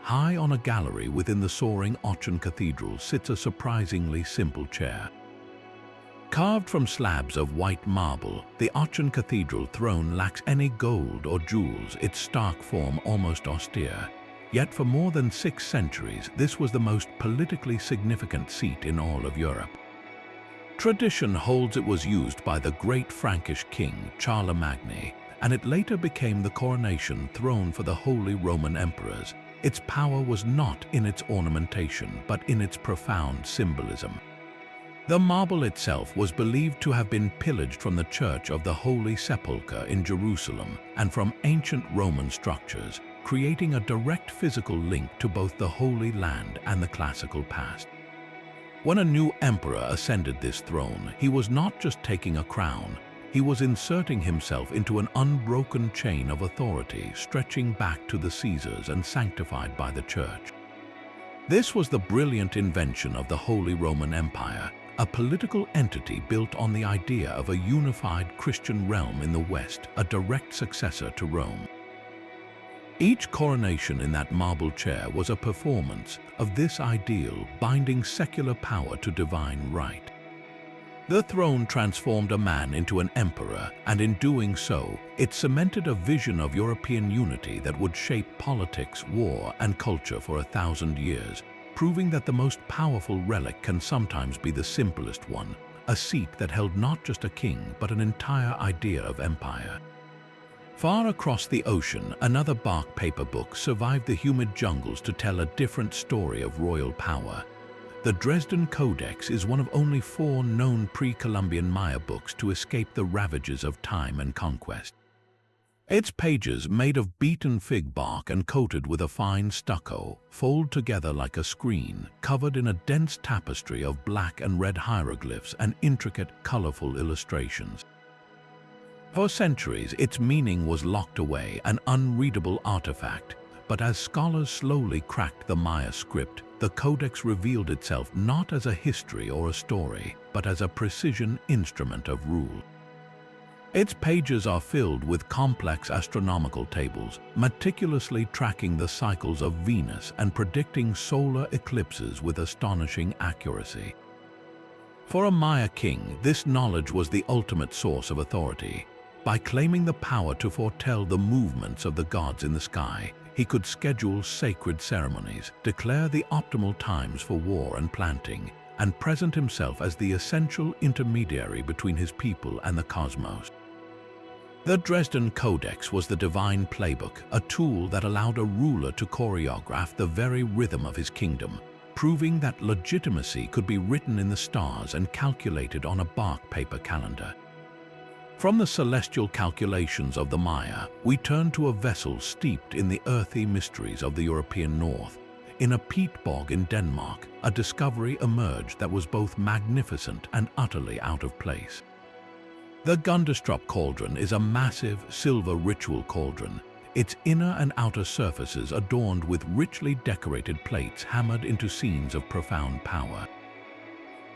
High on a gallery within the soaring Aachen Cathedral sits a surprisingly simple chair. Carved from slabs of white marble, the Aachen Cathedral throne lacks any gold or jewels, its stark form almost austere. Yet for more than 6 centuries, this was the most politically significant seat in all of Europe. Tradition holds it was used by the great Frankish king Charlemagne, and it later became the coronation throne for the Holy Roman Emperors. Its power was not in its ornamentation, but in its profound symbolism. The marble itself was believed to have been pillaged from the Church of the Holy Sepulchre in Jerusalem and from ancient Roman structures, creating a direct physical link to both the Holy Land and the classical past. When a new emperor ascended this throne, he was not just taking a crown, he was inserting himself into an unbroken chain of authority stretching back to the Caesars and sanctified by the Church. This was the brilliant invention of the Holy Roman Empire, a political entity built on the idea of a unified Christian realm in the West, a direct successor to Rome. Each coronation in that marble chair was a performance of this ideal, binding secular power to divine right. The throne transformed a man into an emperor, and in doing so, it cemented a vision of European unity that would shape politics, war, and culture for 1,000 years, proving that the most powerful relic can sometimes be the simplest one, a seat that held not just a king, but an entire idea of empire. Far across the ocean, another bark paper book survived the humid jungles to tell a different story of royal power. The Dresden Codex is one of only 4 known pre-Columbian Maya books to escape the ravages of time and conquest. Its pages, made of beaten fig bark and coated with a fine stucco, fold together like a screen, covered in a dense tapestry of black and red hieroglyphs and intricate, colorful illustrations. For centuries, its meaning was locked away, an unreadable artifact, but as scholars slowly cracked the Maya script, the codex revealed itself not as a history or a story, but as a precision instrument of rule. Its pages are filled with complex astronomical tables, meticulously tracking the cycles of Venus and predicting solar eclipses with astonishing accuracy. For a Maya king, this knowledge was the ultimate source of authority. By claiming the power to foretell the movements of the gods in the sky, he could schedule sacred ceremonies, declare the optimal times for war and planting, and present himself as the essential intermediary between his people and the cosmos. The Dresden Codex was the divine playbook, a tool that allowed a ruler to choreograph the very rhythm of his kingdom, proving that legitimacy could be written in the stars and calculated on a bark paper calendar. From the celestial calculations of the Maya, we turn to a vessel steeped in the earthy mysteries of the European North. In a peat bog in Denmark, a discovery emerged that was both magnificent and utterly out of place. The Gundestrup cauldron is a massive silver ritual cauldron, its inner and outer surfaces adorned with richly decorated plates hammered into scenes of profound power.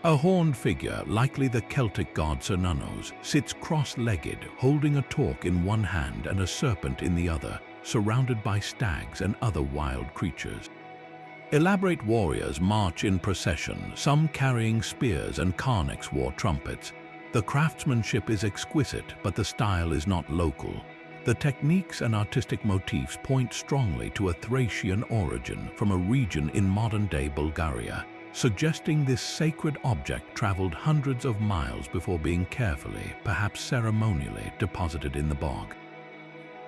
A horned figure, likely the Celtic god Cernunnos, sits cross-legged, holding a torque in one hand and a serpent in the other, surrounded by stags and other wild creatures. Elaborate warriors march in procession, some carrying spears and Carnecks wore trumpets. The craftsmanship is exquisite, but the style is not local. The techniques and artistic motifs point strongly to a Thracian origin from a region in modern-day Bulgaria, suggesting this sacred object traveled hundreds of miles before being carefully, perhaps ceremonially, deposited in the bog.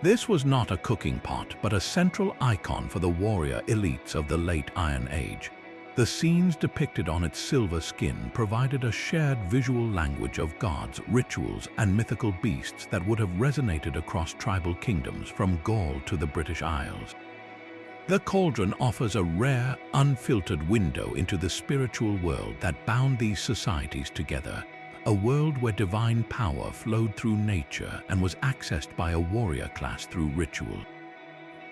This was not a cooking pot, but a central icon for the warrior elites of the late Iron Age. The scenes depicted on its silver skin provided a shared visual language of gods, rituals, and mythical beasts that would have resonated across tribal kingdoms from Gaul to the British Isles. The cauldron offers a rare, unfiltered window into the spiritual world that bound these societies together, a world where divine power flowed through nature and was accessed by a warrior class through ritual.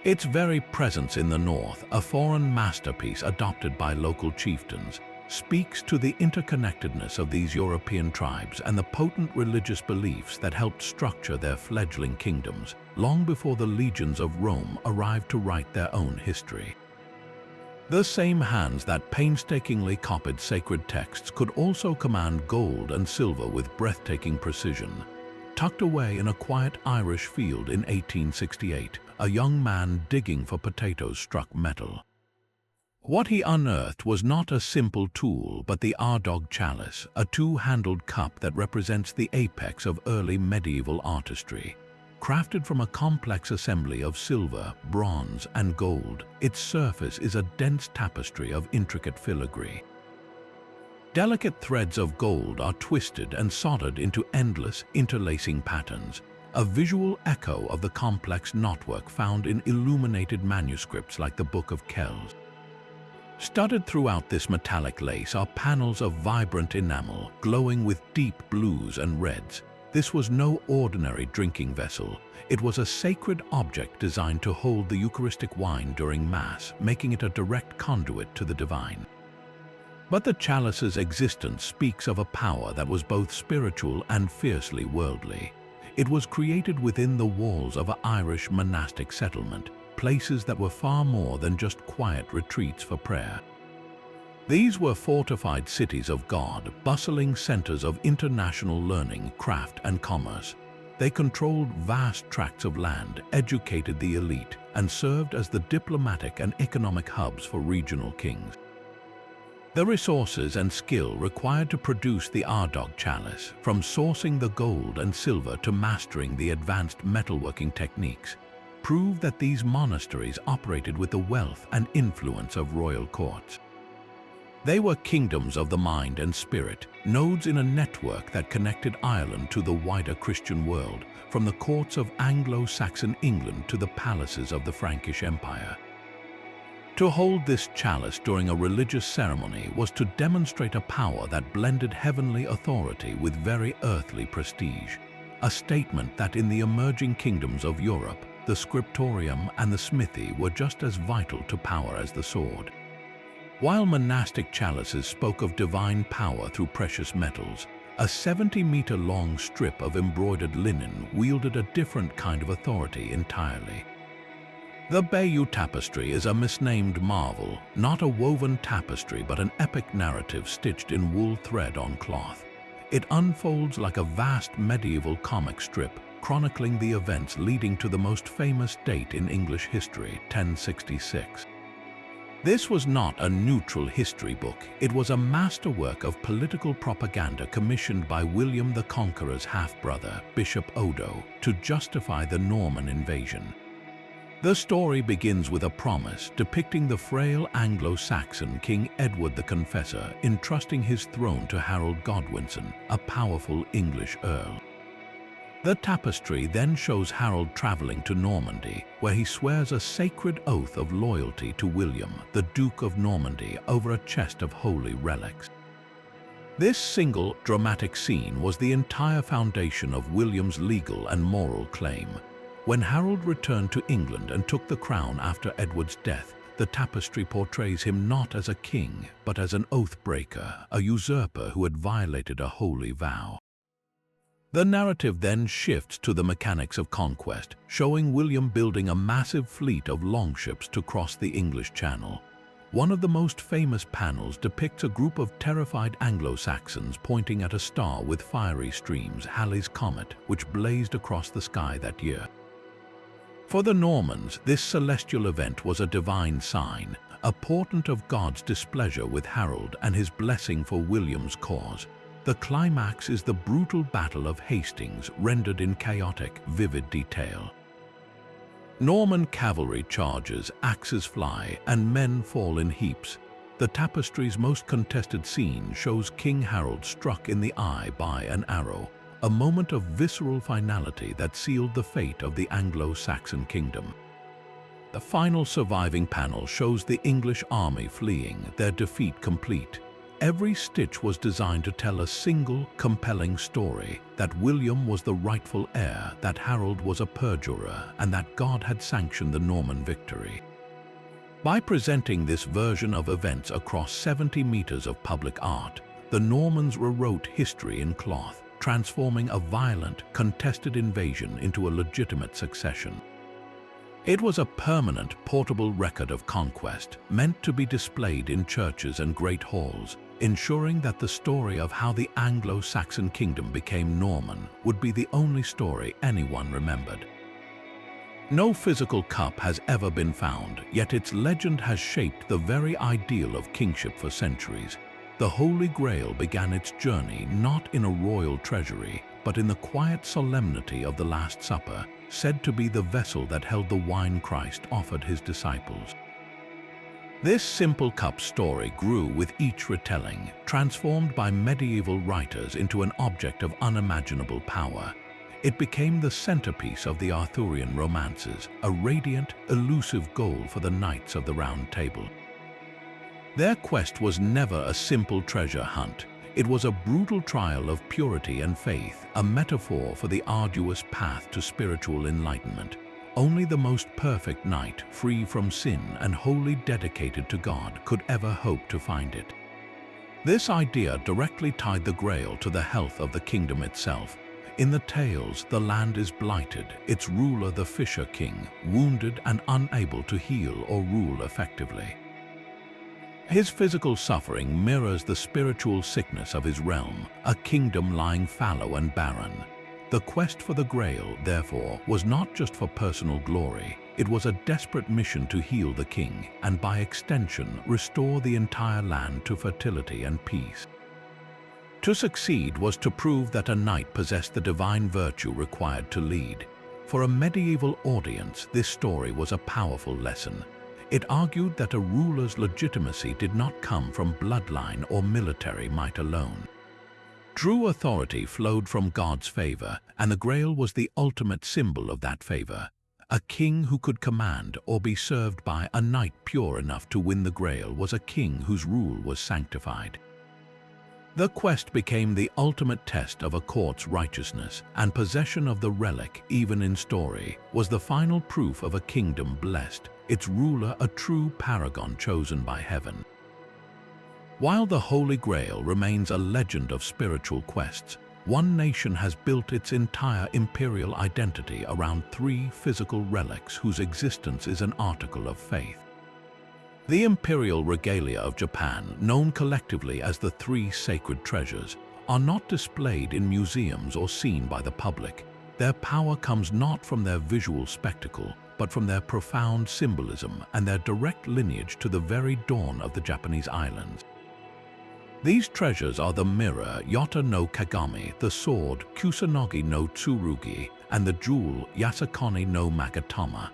Its very presence in the north, a foreign masterpiece adopted by local chieftains, speaks to the interconnectedness of these European tribes and the potent religious beliefs that helped structure their fledgling kingdoms, long before the legions of Rome arrived to write their own history. The same hands that painstakingly copied sacred texts could also command gold and silver with breathtaking precision. Tucked away in a quiet Irish field in 1868, a young man digging for potatoes struck metal. What he unearthed was not a simple tool, but the Ardagh chalice, a two-handled cup that represents the apex of early medieval artistry. Crafted from a complex assembly of silver, bronze, and gold, its surface is a dense tapestry of intricate filigree. Delicate threads of gold are twisted and soldered into endless, interlacing patterns, a visual echo of the complex knotwork found in illuminated manuscripts like the Book of Kells. Studded throughout this metallic lace are panels of vibrant enamel, glowing with deep blues and reds. This was no ordinary drinking vessel. It was a sacred object designed to hold the Eucharistic wine during Mass, making it a direct conduit to the divine. But the chalice's existence speaks of a power that was both spiritual and fiercely worldly. It was created within the walls of an Irish monastic settlement, places that were far more than just quiet retreats for prayer. These were fortified cities of God, bustling centers of international learning, craft, and commerce. They controlled vast tracts of land, educated the elite, and served as the diplomatic and economic hubs for regional kings. The resources and skill required to produce the Ardagh chalice, from sourcing the gold and silver to mastering the advanced metalworking techniques, prove that these monasteries operated with the wealth and influence of royal courts. They were kingdoms of the mind and spirit, nodes in a network that connected Ireland to the wider Christian world, from the courts of Anglo-Saxon England to the palaces of the Frankish Empire. To hold this chalice during a religious ceremony was to demonstrate a power that blended heavenly authority with very earthly prestige, a statement that in the emerging kingdoms of Europe, the scriptorium and the smithy were just as vital to power as the sword. While monastic chalices spoke of divine power through precious metals, a 70-meter-long strip of embroidered linen wielded a different kind of authority entirely. The Bayeux Tapestry is a misnamed marvel, not a woven tapestry but an epic narrative stitched in wool thread on cloth. It unfolds like a vast medieval comic strip, chronicling the events leading to the most famous date in English history, 1066. This was not a neutral history book. It was a masterwork of political propaganda commissioned by William the Conqueror's half-brother, Bishop Odo, to justify the Norman invasion. The story begins with a promise depicting the frail Anglo-Saxon King Edward the Confessor entrusting his throne to Harold Godwinson, a powerful English earl. The tapestry then shows Harold traveling to Normandy, where he swears a sacred oath of loyalty to William, the Duke of Normandy, over a chest of holy relics. This single dramatic scene was the entire foundation of William's legal and moral claim. When Harold returned to England and took the crown after Edward's death, the tapestry portrays him not as a king, but as an oath-breaker, a usurper who had violated a holy vow. The narrative then shifts to the mechanics of conquest, showing William building a massive fleet of longships to cross the English Channel. One of the most famous panels depicts a group of terrified Anglo-Saxons pointing at a star with fiery streams, Halley's Comet, which blazed across the sky that year. For the Normans, this celestial event was a divine sign, a portent of God's displeasure with Harold and his blessing for William's cause. The climax is the brutal Battle of Hastings, rendered in chaotic, vivid detail. Norman cavalry charges, axes fly, and men fall in heaps. The tapestry's most contested scene shows King Harold struck in the eye by an arrow, a moment of visceral finality that sealed the fate of the Anglo-Saxon kingdom. The final surviving panel shows the English army fleeing, their defeat complete. Every stitch was designed to tell a single, compelling story, that William was the rightful heir, that Harold was a perjurer, and that God had sanctioned the Norman victory. By presenting this version of events across 70 meters of public art, the Normans rewrote history in cloth, transforming a violent, contested invasion into a legitimate succession. It was a permanent, portable record of conquest, meant to be displayed in churches and great halls, ensuring that the story of how the Anglo-Saxon kingdom became Norman would be the only story anyone remembered. No physical cup has ever been found, yet its legend has shaped the very ideal of kingship for centuries. The Holy Grail began its journey not in a royal treasury, but in the quiet solemnity of the Last Supper, said to be the vessel that held the wine Christ offered his disciples. This simple cup story grew with each retelling, transformed by medieval writers into an object of unimaginable power. It became the centerpiece of the Arthurian romances, a radiant, elusive goal for the Knights of the Round Table. Their quest was never a simple treasure hunt. It was a brutal trial of purity and faith, a metaphor for the arduous path to spiritual enlightenment. Only the most perfect knight, free from sin and wholly dedicated to God, could ever hope to find it. This idea directly tied the Grail to the health of the kingdom itself. In the tales, the land is blighted, its ruler the Fisher King, wounded and unable to heal or rule effectively. His physical suffering mirrors the spiritual sickness of his realm, a kingdom lying fallow and barren. The quest for the Grail, therefore, was not just for personal glory. It was a desperate mission to heal the king and, by extension, restore the entire land to fertility and peace. To succeed was to prove that a knight possessed the divine virtue required to lead. For a medieval audience, this story was a powerful lesson. It argued that a ruler's legitimacy did not come from bloodline or military might alone. True authority flowed from God's favor, and the Grail was the ultimate symbol of that favor. A king who could command or be served by a knight pure enough to win the Grail was a king whose rule was sanctified. The quest became the ultimate test of a court's righteousness, and possession of the relic, even in story, was the final proof of a kingdom blessed, its ruler a true paragon chosen by heaven. While the Holy Grail remains a legend of spiritual quests, one nation has built its entire imperial identity around 3 physical relics whose existence is an article of faith. The imperial regalia of Japan, known collectively as the 3 sacred treasures, are not displayed in museums or seen by the public. Their power comes not from their visual spectacle, but from their profound symbolism and their direct lineage to the very dawn of the Japanese islands. These treasures are the mirror Yota no Kagami, the sword Kusanagi no Tsurugi, and the jewel Yasukuni no Magatama.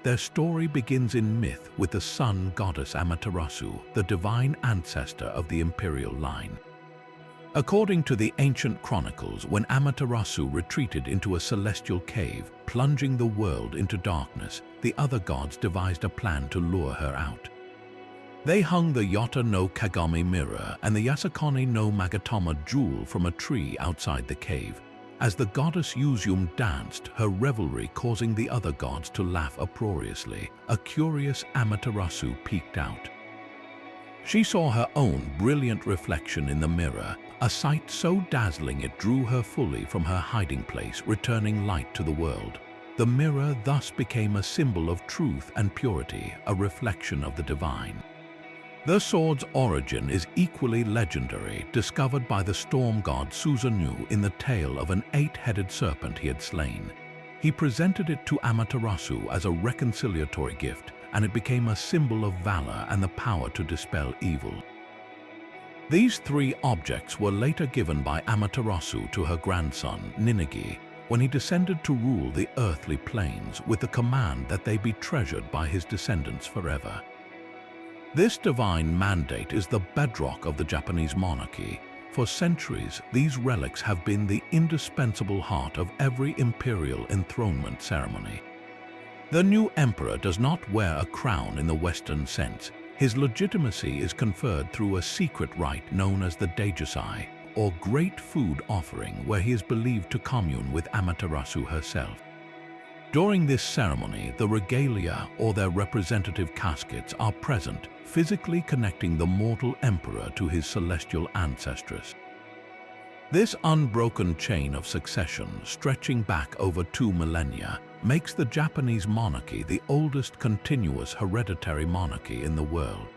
Their story begins in myth with the sun goddess Amaterasu, the divine ancestor of the imperial line. According to the ancient chronicles, when Amaterasu retreated into a celestial cave, plunging the world into darkness, the other gods devised a plan to lure her out. They hung the Yota no Kagami mirror and the Yasukuni no Magatama jewel from a tree outside the cave. As the goddess Yuzum danced, her revelry causing the other gods to laugh uproariously, a curious Amaterasu peeked out. She saw her own brilliant reflection in the mirror, a sight so dazzling it drew her fully from her hiding place, returning light to the world. The mirror thus became a symbol of truth and purity, a reflection of the divine. The sword's origin is equally legendary, discovered by the storm god Susanoo in the tale of an 8-headed serpent he had slain. He presented it to Amaterasu as a reconciliatory gift, and it became a symbol of valor and the power to dispel evil. These 3 objects were later given by Amaterasu to her grandson, Ninigi, when he descended to rule the earthly planes with the command that they be treasured by his descendants forever. This divine mandate is the bedrock of the Japanese monarchy. For centuries, these relics have been the indispensable heart of every imperial enthronement ceremony. The new emperor does not wear a crown in the Western sense. His legitimacy is conferred through a secret rite known as the Daijusai, or Great Food Offering, where he is believed to commune with Amaterasu herself. During this ceremony, the regalia, or their representative caskets, are present, physically connecting the mortal emperor to his celestial ancestress. This unbroken chain of succession, stretching back over 2 millennia, makes the Japanese monarchy the oldest continuous hereditary monarchy in the world.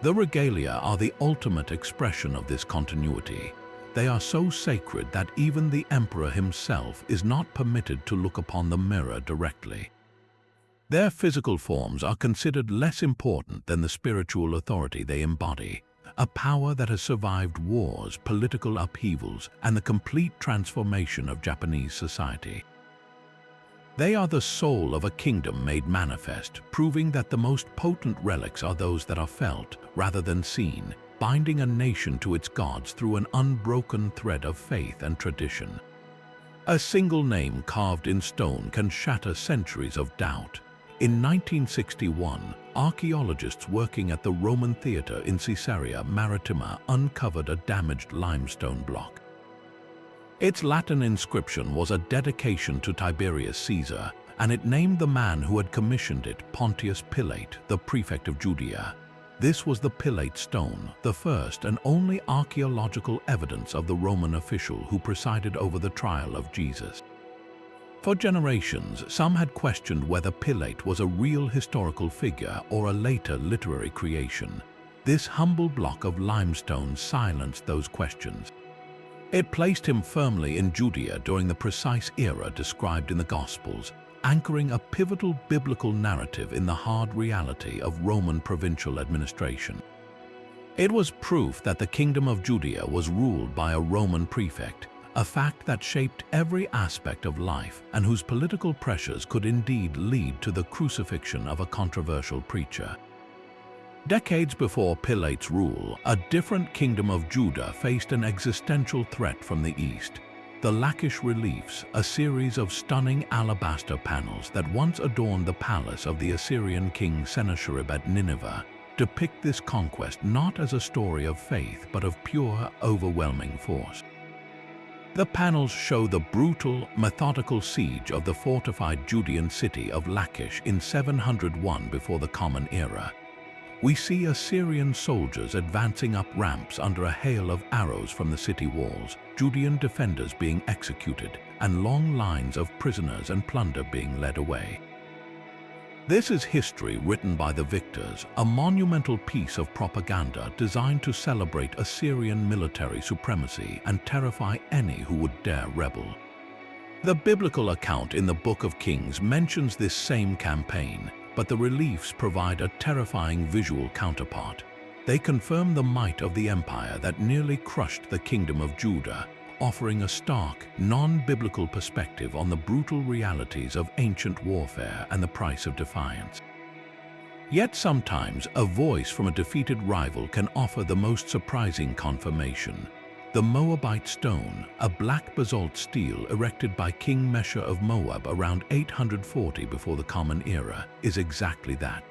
The regalia are the ultimate expression of this continuity. They are so sacred that even the emperor himself is not permitted to look upon the mirror directly. Their physical forms are considered less important than the spiritual authority they embody, a power that has survived wars, political upheavals, and the complete transformation of Japanese society. They are the soul of a kingdom made manifest, proving that the most potent relics are those that are felt rather than seen, binding a nation to its gods through an unbroken thread of faith and tradition. A single name carved in stone can shatter centuries of doubt. In 1961, archaeologists working at the Roman theatre in Caesarea Maritima uncovered a damaged limestone block. Its Latin inscription was a dedication to Tiberius Caesar, and it named the man who had commissioned it Pontius Pilate, the prefect of Judea. This was the Pilate stone, the first and only archaeological evidence of the Roman official who presided over the trial of Jesus. For generations, some had questioned whether Pilate was a real historical figure or a later literary creation. This humble block of limestone silenced those questions. It placed him firmly in Judea during the precise era described in the Gospels, anchoring a pivotal biblical narrative in the hard reality of Roman provincial administration. It was proof that the kingdom of Judea was ruled by a Roman prefect, a fact that shaped every aspect of life and whose political pressures could indeed lead to the crucifixion of a controversial preacher. Decades before Pilate's rule, a different kingdom of Judah faced an existential threat from the east. The Lachish reliefs, a series of stunning alabaster panels that once adorned the palace of the Assyrian king Sennacherib at Nineveh, depict this conquest not as a story of faith but of pure, overwhelming force. The panels show the brutal, methodical siege of the fortified Judean city of Lachish in 701 before the Common Era. We see Assyrian soldiers advancing up ramps under a hail of arrows from the city walls, Judean defenders being executed, and long lines of prisoners and plunder being led away. This is history written by the victors, a monumental piece of propaganda designed to celebrate Assyrian military supremacy and terrify any who would dare rebel. The biblical account in the Book of Kings mentions this same campaign, but the reliefs provide a terrifying visual counterpart. They confirm the might of the empire that nearly crushed the kingdom of Judah, offering a stark, non-biblical perspective on the brutal realities of ancient warfare and the price of defiance. Yet sometimes, a voice from a defeated rival can offer the most surprising confirmation. The Moabite stone, a black basalt stele erected by King Mesha of Moab around 840 before the Common Era, is exactly that.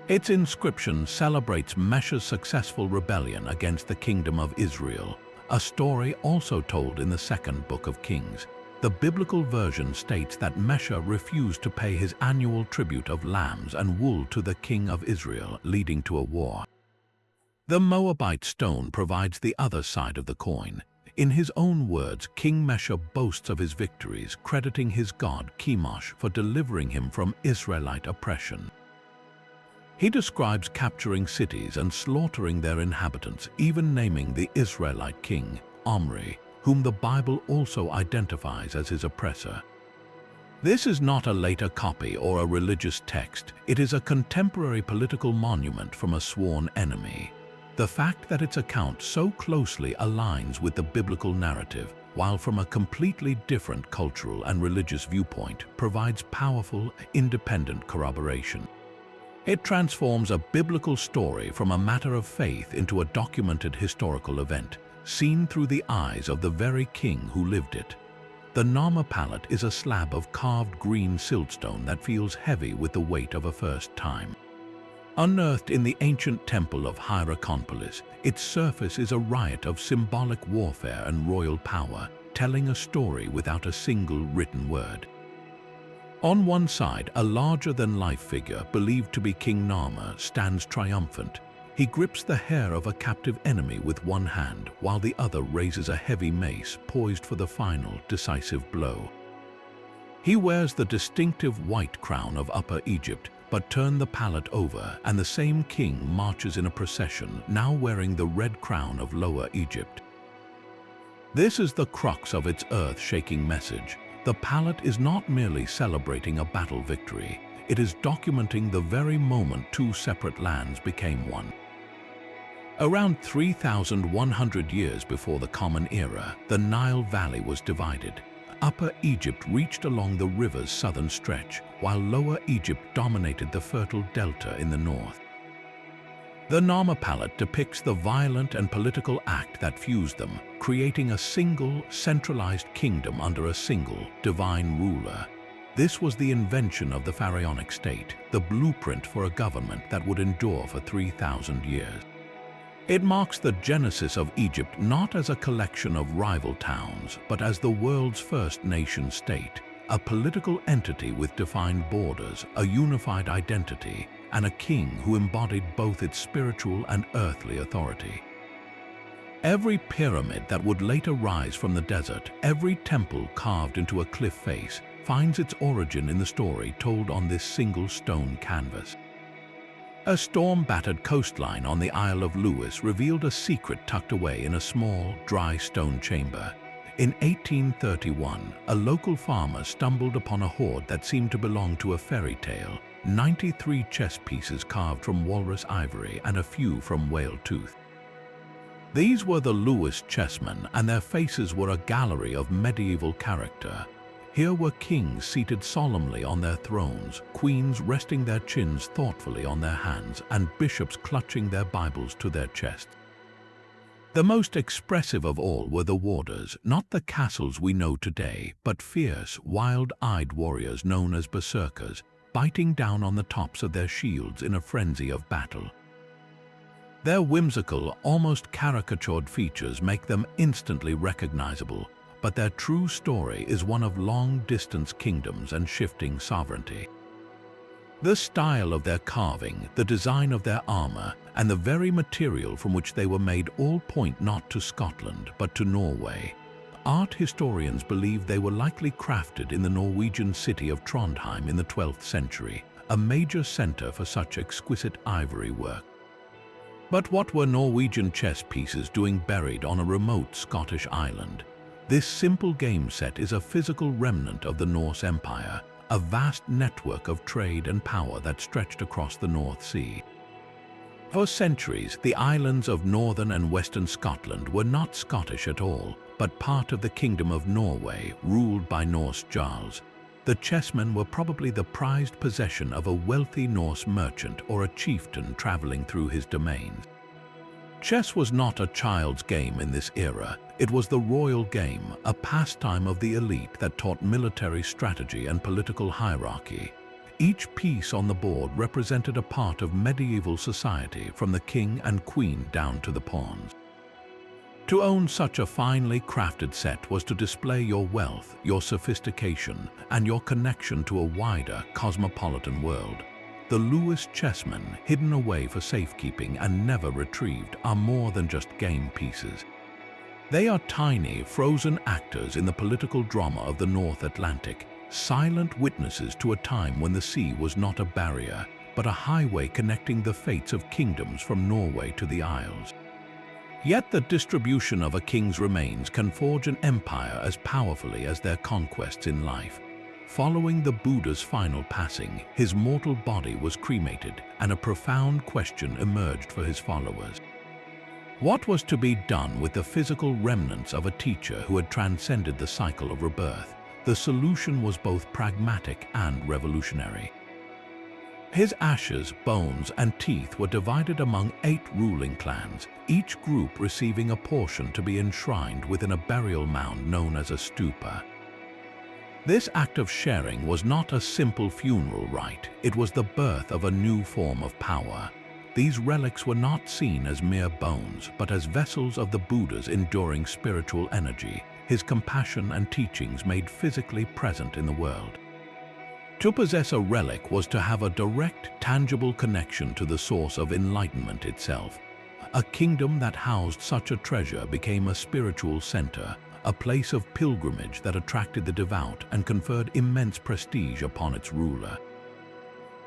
Its inscription celebrates Mesha's successful rebellion against the Kingdom of Israel, a story also told in the second book of Kings. The biblical version states that Mesha refused to pay his annual tribute of lambs and wool to the king of Israel, leading to a war. The Moabite stone provides the other side of the coin. In his own words, King Mesha boasts of his victories, crediting his god Chemosh for delivering him from Israelite oppression. He describes capturing cities and slaughtering their inhabitants, even naming the Israelite king, Omri, whom the Bible also identifies as his oppressor. This is not a later copy or a religious text. It is a contemporary political monument from a sworn enemy. The fact that its account so closely aligns with the biblical narrative, while from a completely different cultural and religious viewpoint, provides powerful, independent corroboration. It transforms a biblical story from a matter of faith into a documented historical event, seen through the eyes of the very king who lived it. The Nama palette is a slab of carved green siltstone that feels heavy with the weight of a first time. Unearthed in the ancient temple of Hierakonpolis, its surface is a riot of symbolic warfare and royal power, telling a story without a single written word. On one side, a larger-than-life figure, believed to be King Nama, stands triumphant. He grips the hair of a captive enemy with one hand, while the other raises a heavy mace, poised for the final, decisive blow. He wears the distinctive white crown of Upper Egypt, but turn the palette over, and the same king marches in a procession, now wearing the red crown of Lower Egypt. This is the crux of its earth-shaking message. The palette is not merely celebrating a battle victory, it is documenting the very moment two separate lands became one. Around 3,100 years before the Common Era, the Nile Valley was divided. Upper Egypt reached along the river's southern stretch, while Lower Egypt dominated the fertile delta in the north. The Nama palette depicts the violent and political act that fused them, creating a single, centralized kingdom under a single, divine ruler. This was the invention of the pharaonic state, the blueprint for a government that would endure for 3,000 years. It marks the genesis of Egypt not as a collection of rival towns, but as the world's first nation-state, a political entity with defined borders, a unified identity, and a king who embodied both its spiritual and earthly authority. Every pyramid that would later rise from the desert, every temple carved into a cliff face, finds its origin in the story told on this single stone canvas. A storm-battered coastline on the Isle of Lewis revealed a secret tucked away in a small, dry stone chamber. In 1831, a local farmer stumbled upon a hoard that seemed to belong to a fairy tale, 93 chess pieces carved from walrus ivory and a few from whale tooth. These were the Lewis chessmen, and their faces were a gallery of medieval character. Here were kings seated solemnly on their thrones, queens resting their chins thoughtfully on their hands, and bishops clutching their Bibles to their chests. The most expressive of all were the warders, not the castles we know today, but fierce, wild-eyed warriors known as berserkers, biting down on the tops of their shields in a frenzy of battle. Their whimsical, almost caricatured features make them instantly recognizable, but their true story is one of long-distance kingdoms and shifting sovereignty. The style of their carving, the design of their armor, and the very material from which they were made all point not to Scotland, but to Norway. Art historians believe they were likely crafted in the Norwegian city of Trondheim in the 12th century, a major center for such exquisite ivory work. But what were Norwegian chess pieces doing buried on a remote Scottish island? This simple game set is a physical remnant of the Norse Empire, a vast network of trade and power that stretched across the North Sea. For centuries, the islands of northern and western Scotland were not Scottish at all, but part of the Kingdom of Norway, ruled by Norse jarls. The chessmen were probably the prized possession of a wealthy Norse merchant or a chieftain traveling through his domains. Chess was not a child's game in this era. It was the royal game, a pastime of the elite that taught military strategy and political hierarchy. Each piece on the board represented a part of medieval society, from the king and queen down to the pawns. To own such a finely crafted set was to display your wealth, your sophistication, and your connection to a wider cosmopolitan world. The Lewis chessmen, hidden away for safekeeping and never retrieved, are more than just game pieces. They are tiny, frozen actors in the political drama of the North Atlantic, silent witnesses to a time when the sea was not a barrier, but a highway connecting the fates of kingdoms from Norway to the Isles. Yet the distribution of a king's remains can forge an empire as powerfully as their conquests in life. Following the Buddha's final passing, his mortal body was cremated, and a profound question emerged for his followers. What was to be done with the physical remnants of a teacher who had transcended the cycle of rebirth? The solution was both pragmatic and revolutionary. His ashes, bones, and teeth were divided among 8 ruling clans, each group receiving a portion to be enshrined within a burial mound known as a stupa. This act of sharing was not a simple funeral rite, it was the birth of a new form of power. These relics were not seen as mere bones, but as vessels of the Buddha's enduring spiritual energy, his compassion and teachings made physically present in the world. To possess a relic was to have a direct, tangible connection to the source of enlightenment itself. A kingdom that housed such a treasure became a spiritual center, a place of pilgrimage that attracted the devout and conferred immense prestige upon its ruler.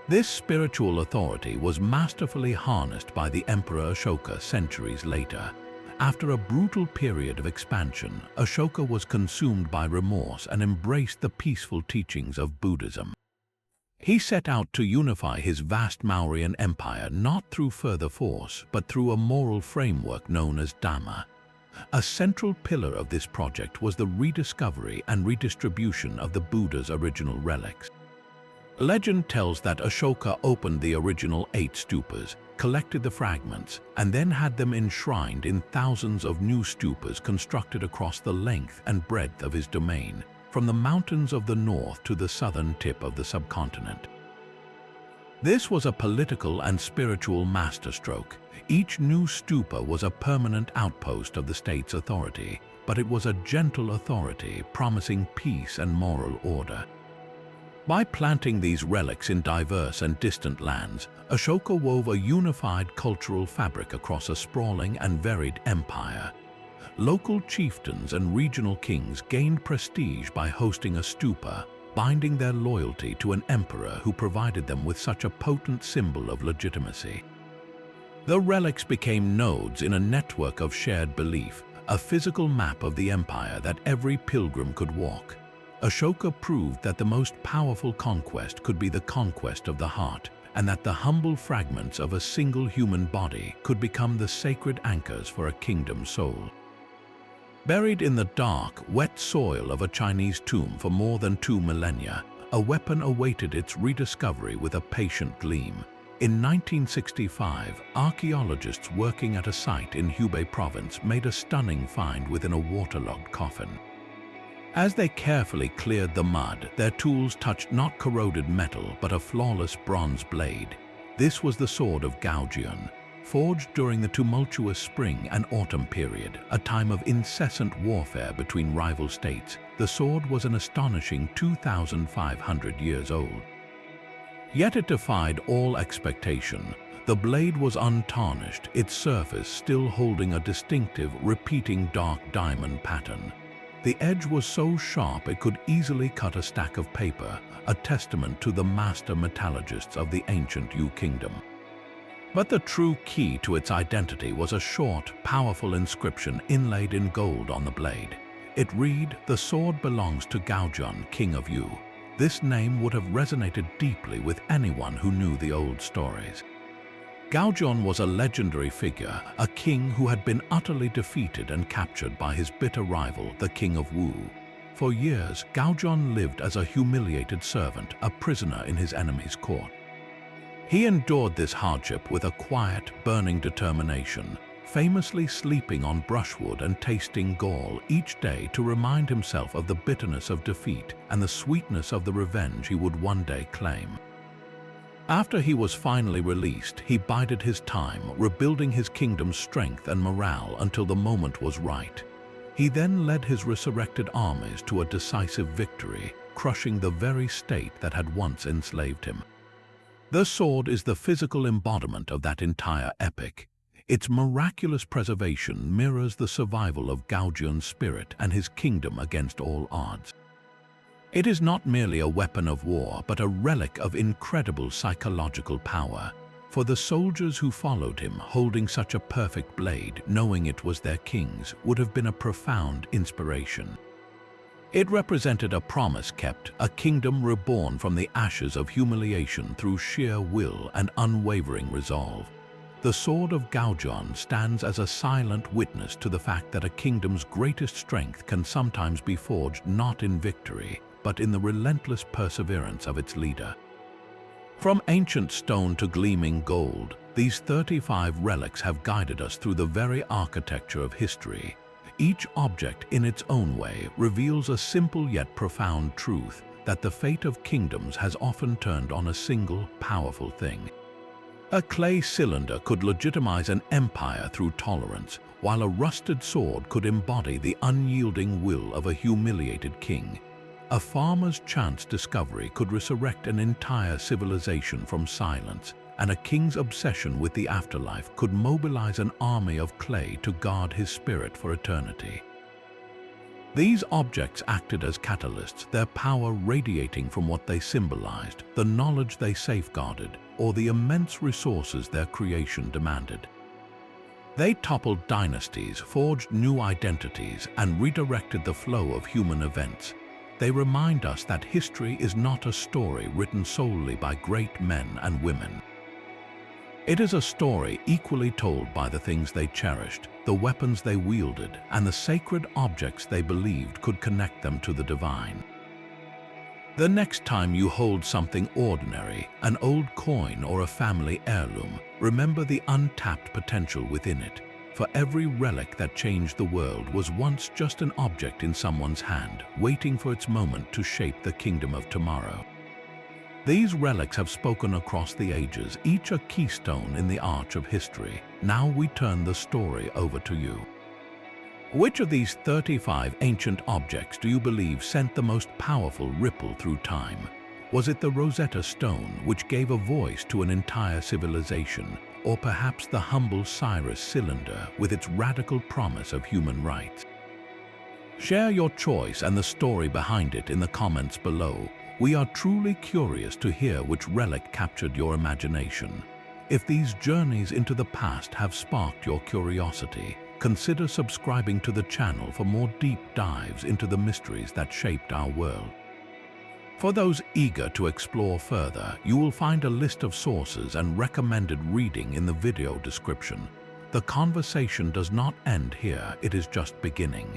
This spiritual authority was masterfully harnessed by the Emperor Ashoka centuries later. After a brutal period of expansion, Ashoka was consumed by remorse and embraced the peaceful teachings of Buddhism. He set out to unify his vast Mauryan empire not through further force, but through a moral framework known as Dhamma. A central pillar of this project was the rediscovery and redistribution of the Buddha's original relics. Legend tells that Ashoka opened the original 8 stupas, collected the fragments, and then had them enshrined in thousands of new stupas constructed across the length and breadth of his domain, from the mountains of the north to the southern tip of the subcontinent. This was a political and spiritual masterstroke. Each new stupa was a permanent outpost of the state's authority, but it was a gentle authority promising peace and moral order. By planting these relics in diverse and distant lands, Ashoka wove a unified cultural fabric across a sprawling and varied empire. Local chieftains and regional kings gained prestige by hosting a stupa, binding their loyalty to an emperor who provided them with such a potent symbol of legitimacy. The relics became nodes in a network of shared belief, a physical map of the empire that every pilgrim could walk. Ashoka proved that the most powerful conquest could be the conquest of the heart, and that the humble fragments of a single human body could become the sacred anchors for a kingdom's soul. Buried in the dark, wet soil of a Chinese tomb for more than 2 millennia, a weapon awaited its rediscovery with a patient gleam. In 1965, archaeologists working at a site in Hubei province made a stunning find within a waterlogged coffin. As they carefully cleared the mud, their tools touched not corroded metal but a flawless bronze blade. This was the sword of Gaojian. Forged during the tumultuous spring and autumn period, a time of incessant warfare between rival states, the sword was an astonishing 2,500 years old. Yet it defied all expectation. The blade was untarnished, its surface still holding a distinctive, repeating dark diamond pattern. The edge was so sharp it could easily cut a stack of paper, a testament to the master metallurgists of the ancient Yu kingdom. But the true key to its identity was a short, powerful inscription inlaid in gold on the blade. It read, "The sword belongs to Gaojian, king of Yu." This name would have resonated deeply with anyone who knew the old stories. Gaojian was a legendary figure, a king who had been utterly defeated and captured by his bitter rival, the king of Wu. For years, Gaojian lived as a humiliated servant, a prisoner in his enemy's court. He endured this hardship with a quiet, burning determination. famously sleeping on brushwood and tasting gall each day to remind himself of the bitterness of defeat and the sweetness of the revenge he would one day claim. After he was finally released, he bided his time, rebuilding his kingdom's strength and morale until the moment was right. He then led his resurrected armies to a decisive victory, crushing the very state that had once enslaved him. The sword is the physical embodiment of that entire epic. Its miraculous preservation mirrors the survival of Goujon's spirit and his kingdom against all odds. It is not merely a weapon of war, but a relic of incredible psychological power. For the soldiers who followed him, holding such a perfect blade, knowing it was their king's, would have been a profound inspiration. It represented a promise kept, a kingdom reborn from the ashes of humiliation through sheer will and unwavering resolve. The sword of Goujon stands as a silent witness to the fact that a kingdom's greatest strength can sometimes be forged not in victory, but in the relentless perseverance of its leader. From ancient stone to gleaming gold, these 35 relics have guided us through the very architecture of history. Each object in its own way reveals a simple yet profound truth, that the fate of kingdoms has often turned on a single, powerful thing. A clay cylinder could legitimize an empire through tolerance, while a rusted sword could embody the unyielding will of a humiliated king. A farmer's chance discovery could resurrect an entire civilization from silence, and a king's obsession with the afterlife could mobilize an army of clay to guard his spirit for eternity. These objects acted as catalysts, their power radiating from what they symbolized, the knowledge they safeguarded, or the immense resources their creation demanded. They toppled dynasties, forged new identities, and redirected the flow of human events. They remind us that history is not a story written solely by great men and women. It is a story equally told by the things they cherished, the weapons they wielded, and the sacred objects they believed could connect them to the divine. The next time you hold something ordinary, an old coin or a family heirloom, remember the untapped potential within it. For every relic that changed the world was once just an object in someone's hand, waiting for its moment to shape the kingdom of tomorrow. These relics have spoken across the ages, each a keystone in the arch of history. Now we turn the story over to you. Which of these 35 ancient objects do you believe sent the most powerful ripple through time? Was it the Rosetta Stone, which gave a voice to an entire civilization, or perhaps the humble Cyrus Cylinder with its radical promise of human rights? Share your choice and the story behind it in the comments below. We are truly curious to hear which relic captured your imagination. If these journeys into the past have sparked your curiosity, consider subscribing to the channel for more deep dives into the mysteries that shaped our world. For those eager to explore further, you will find a list of sources and recommended reading in the video description. The conversation does not end here, it is just beginning.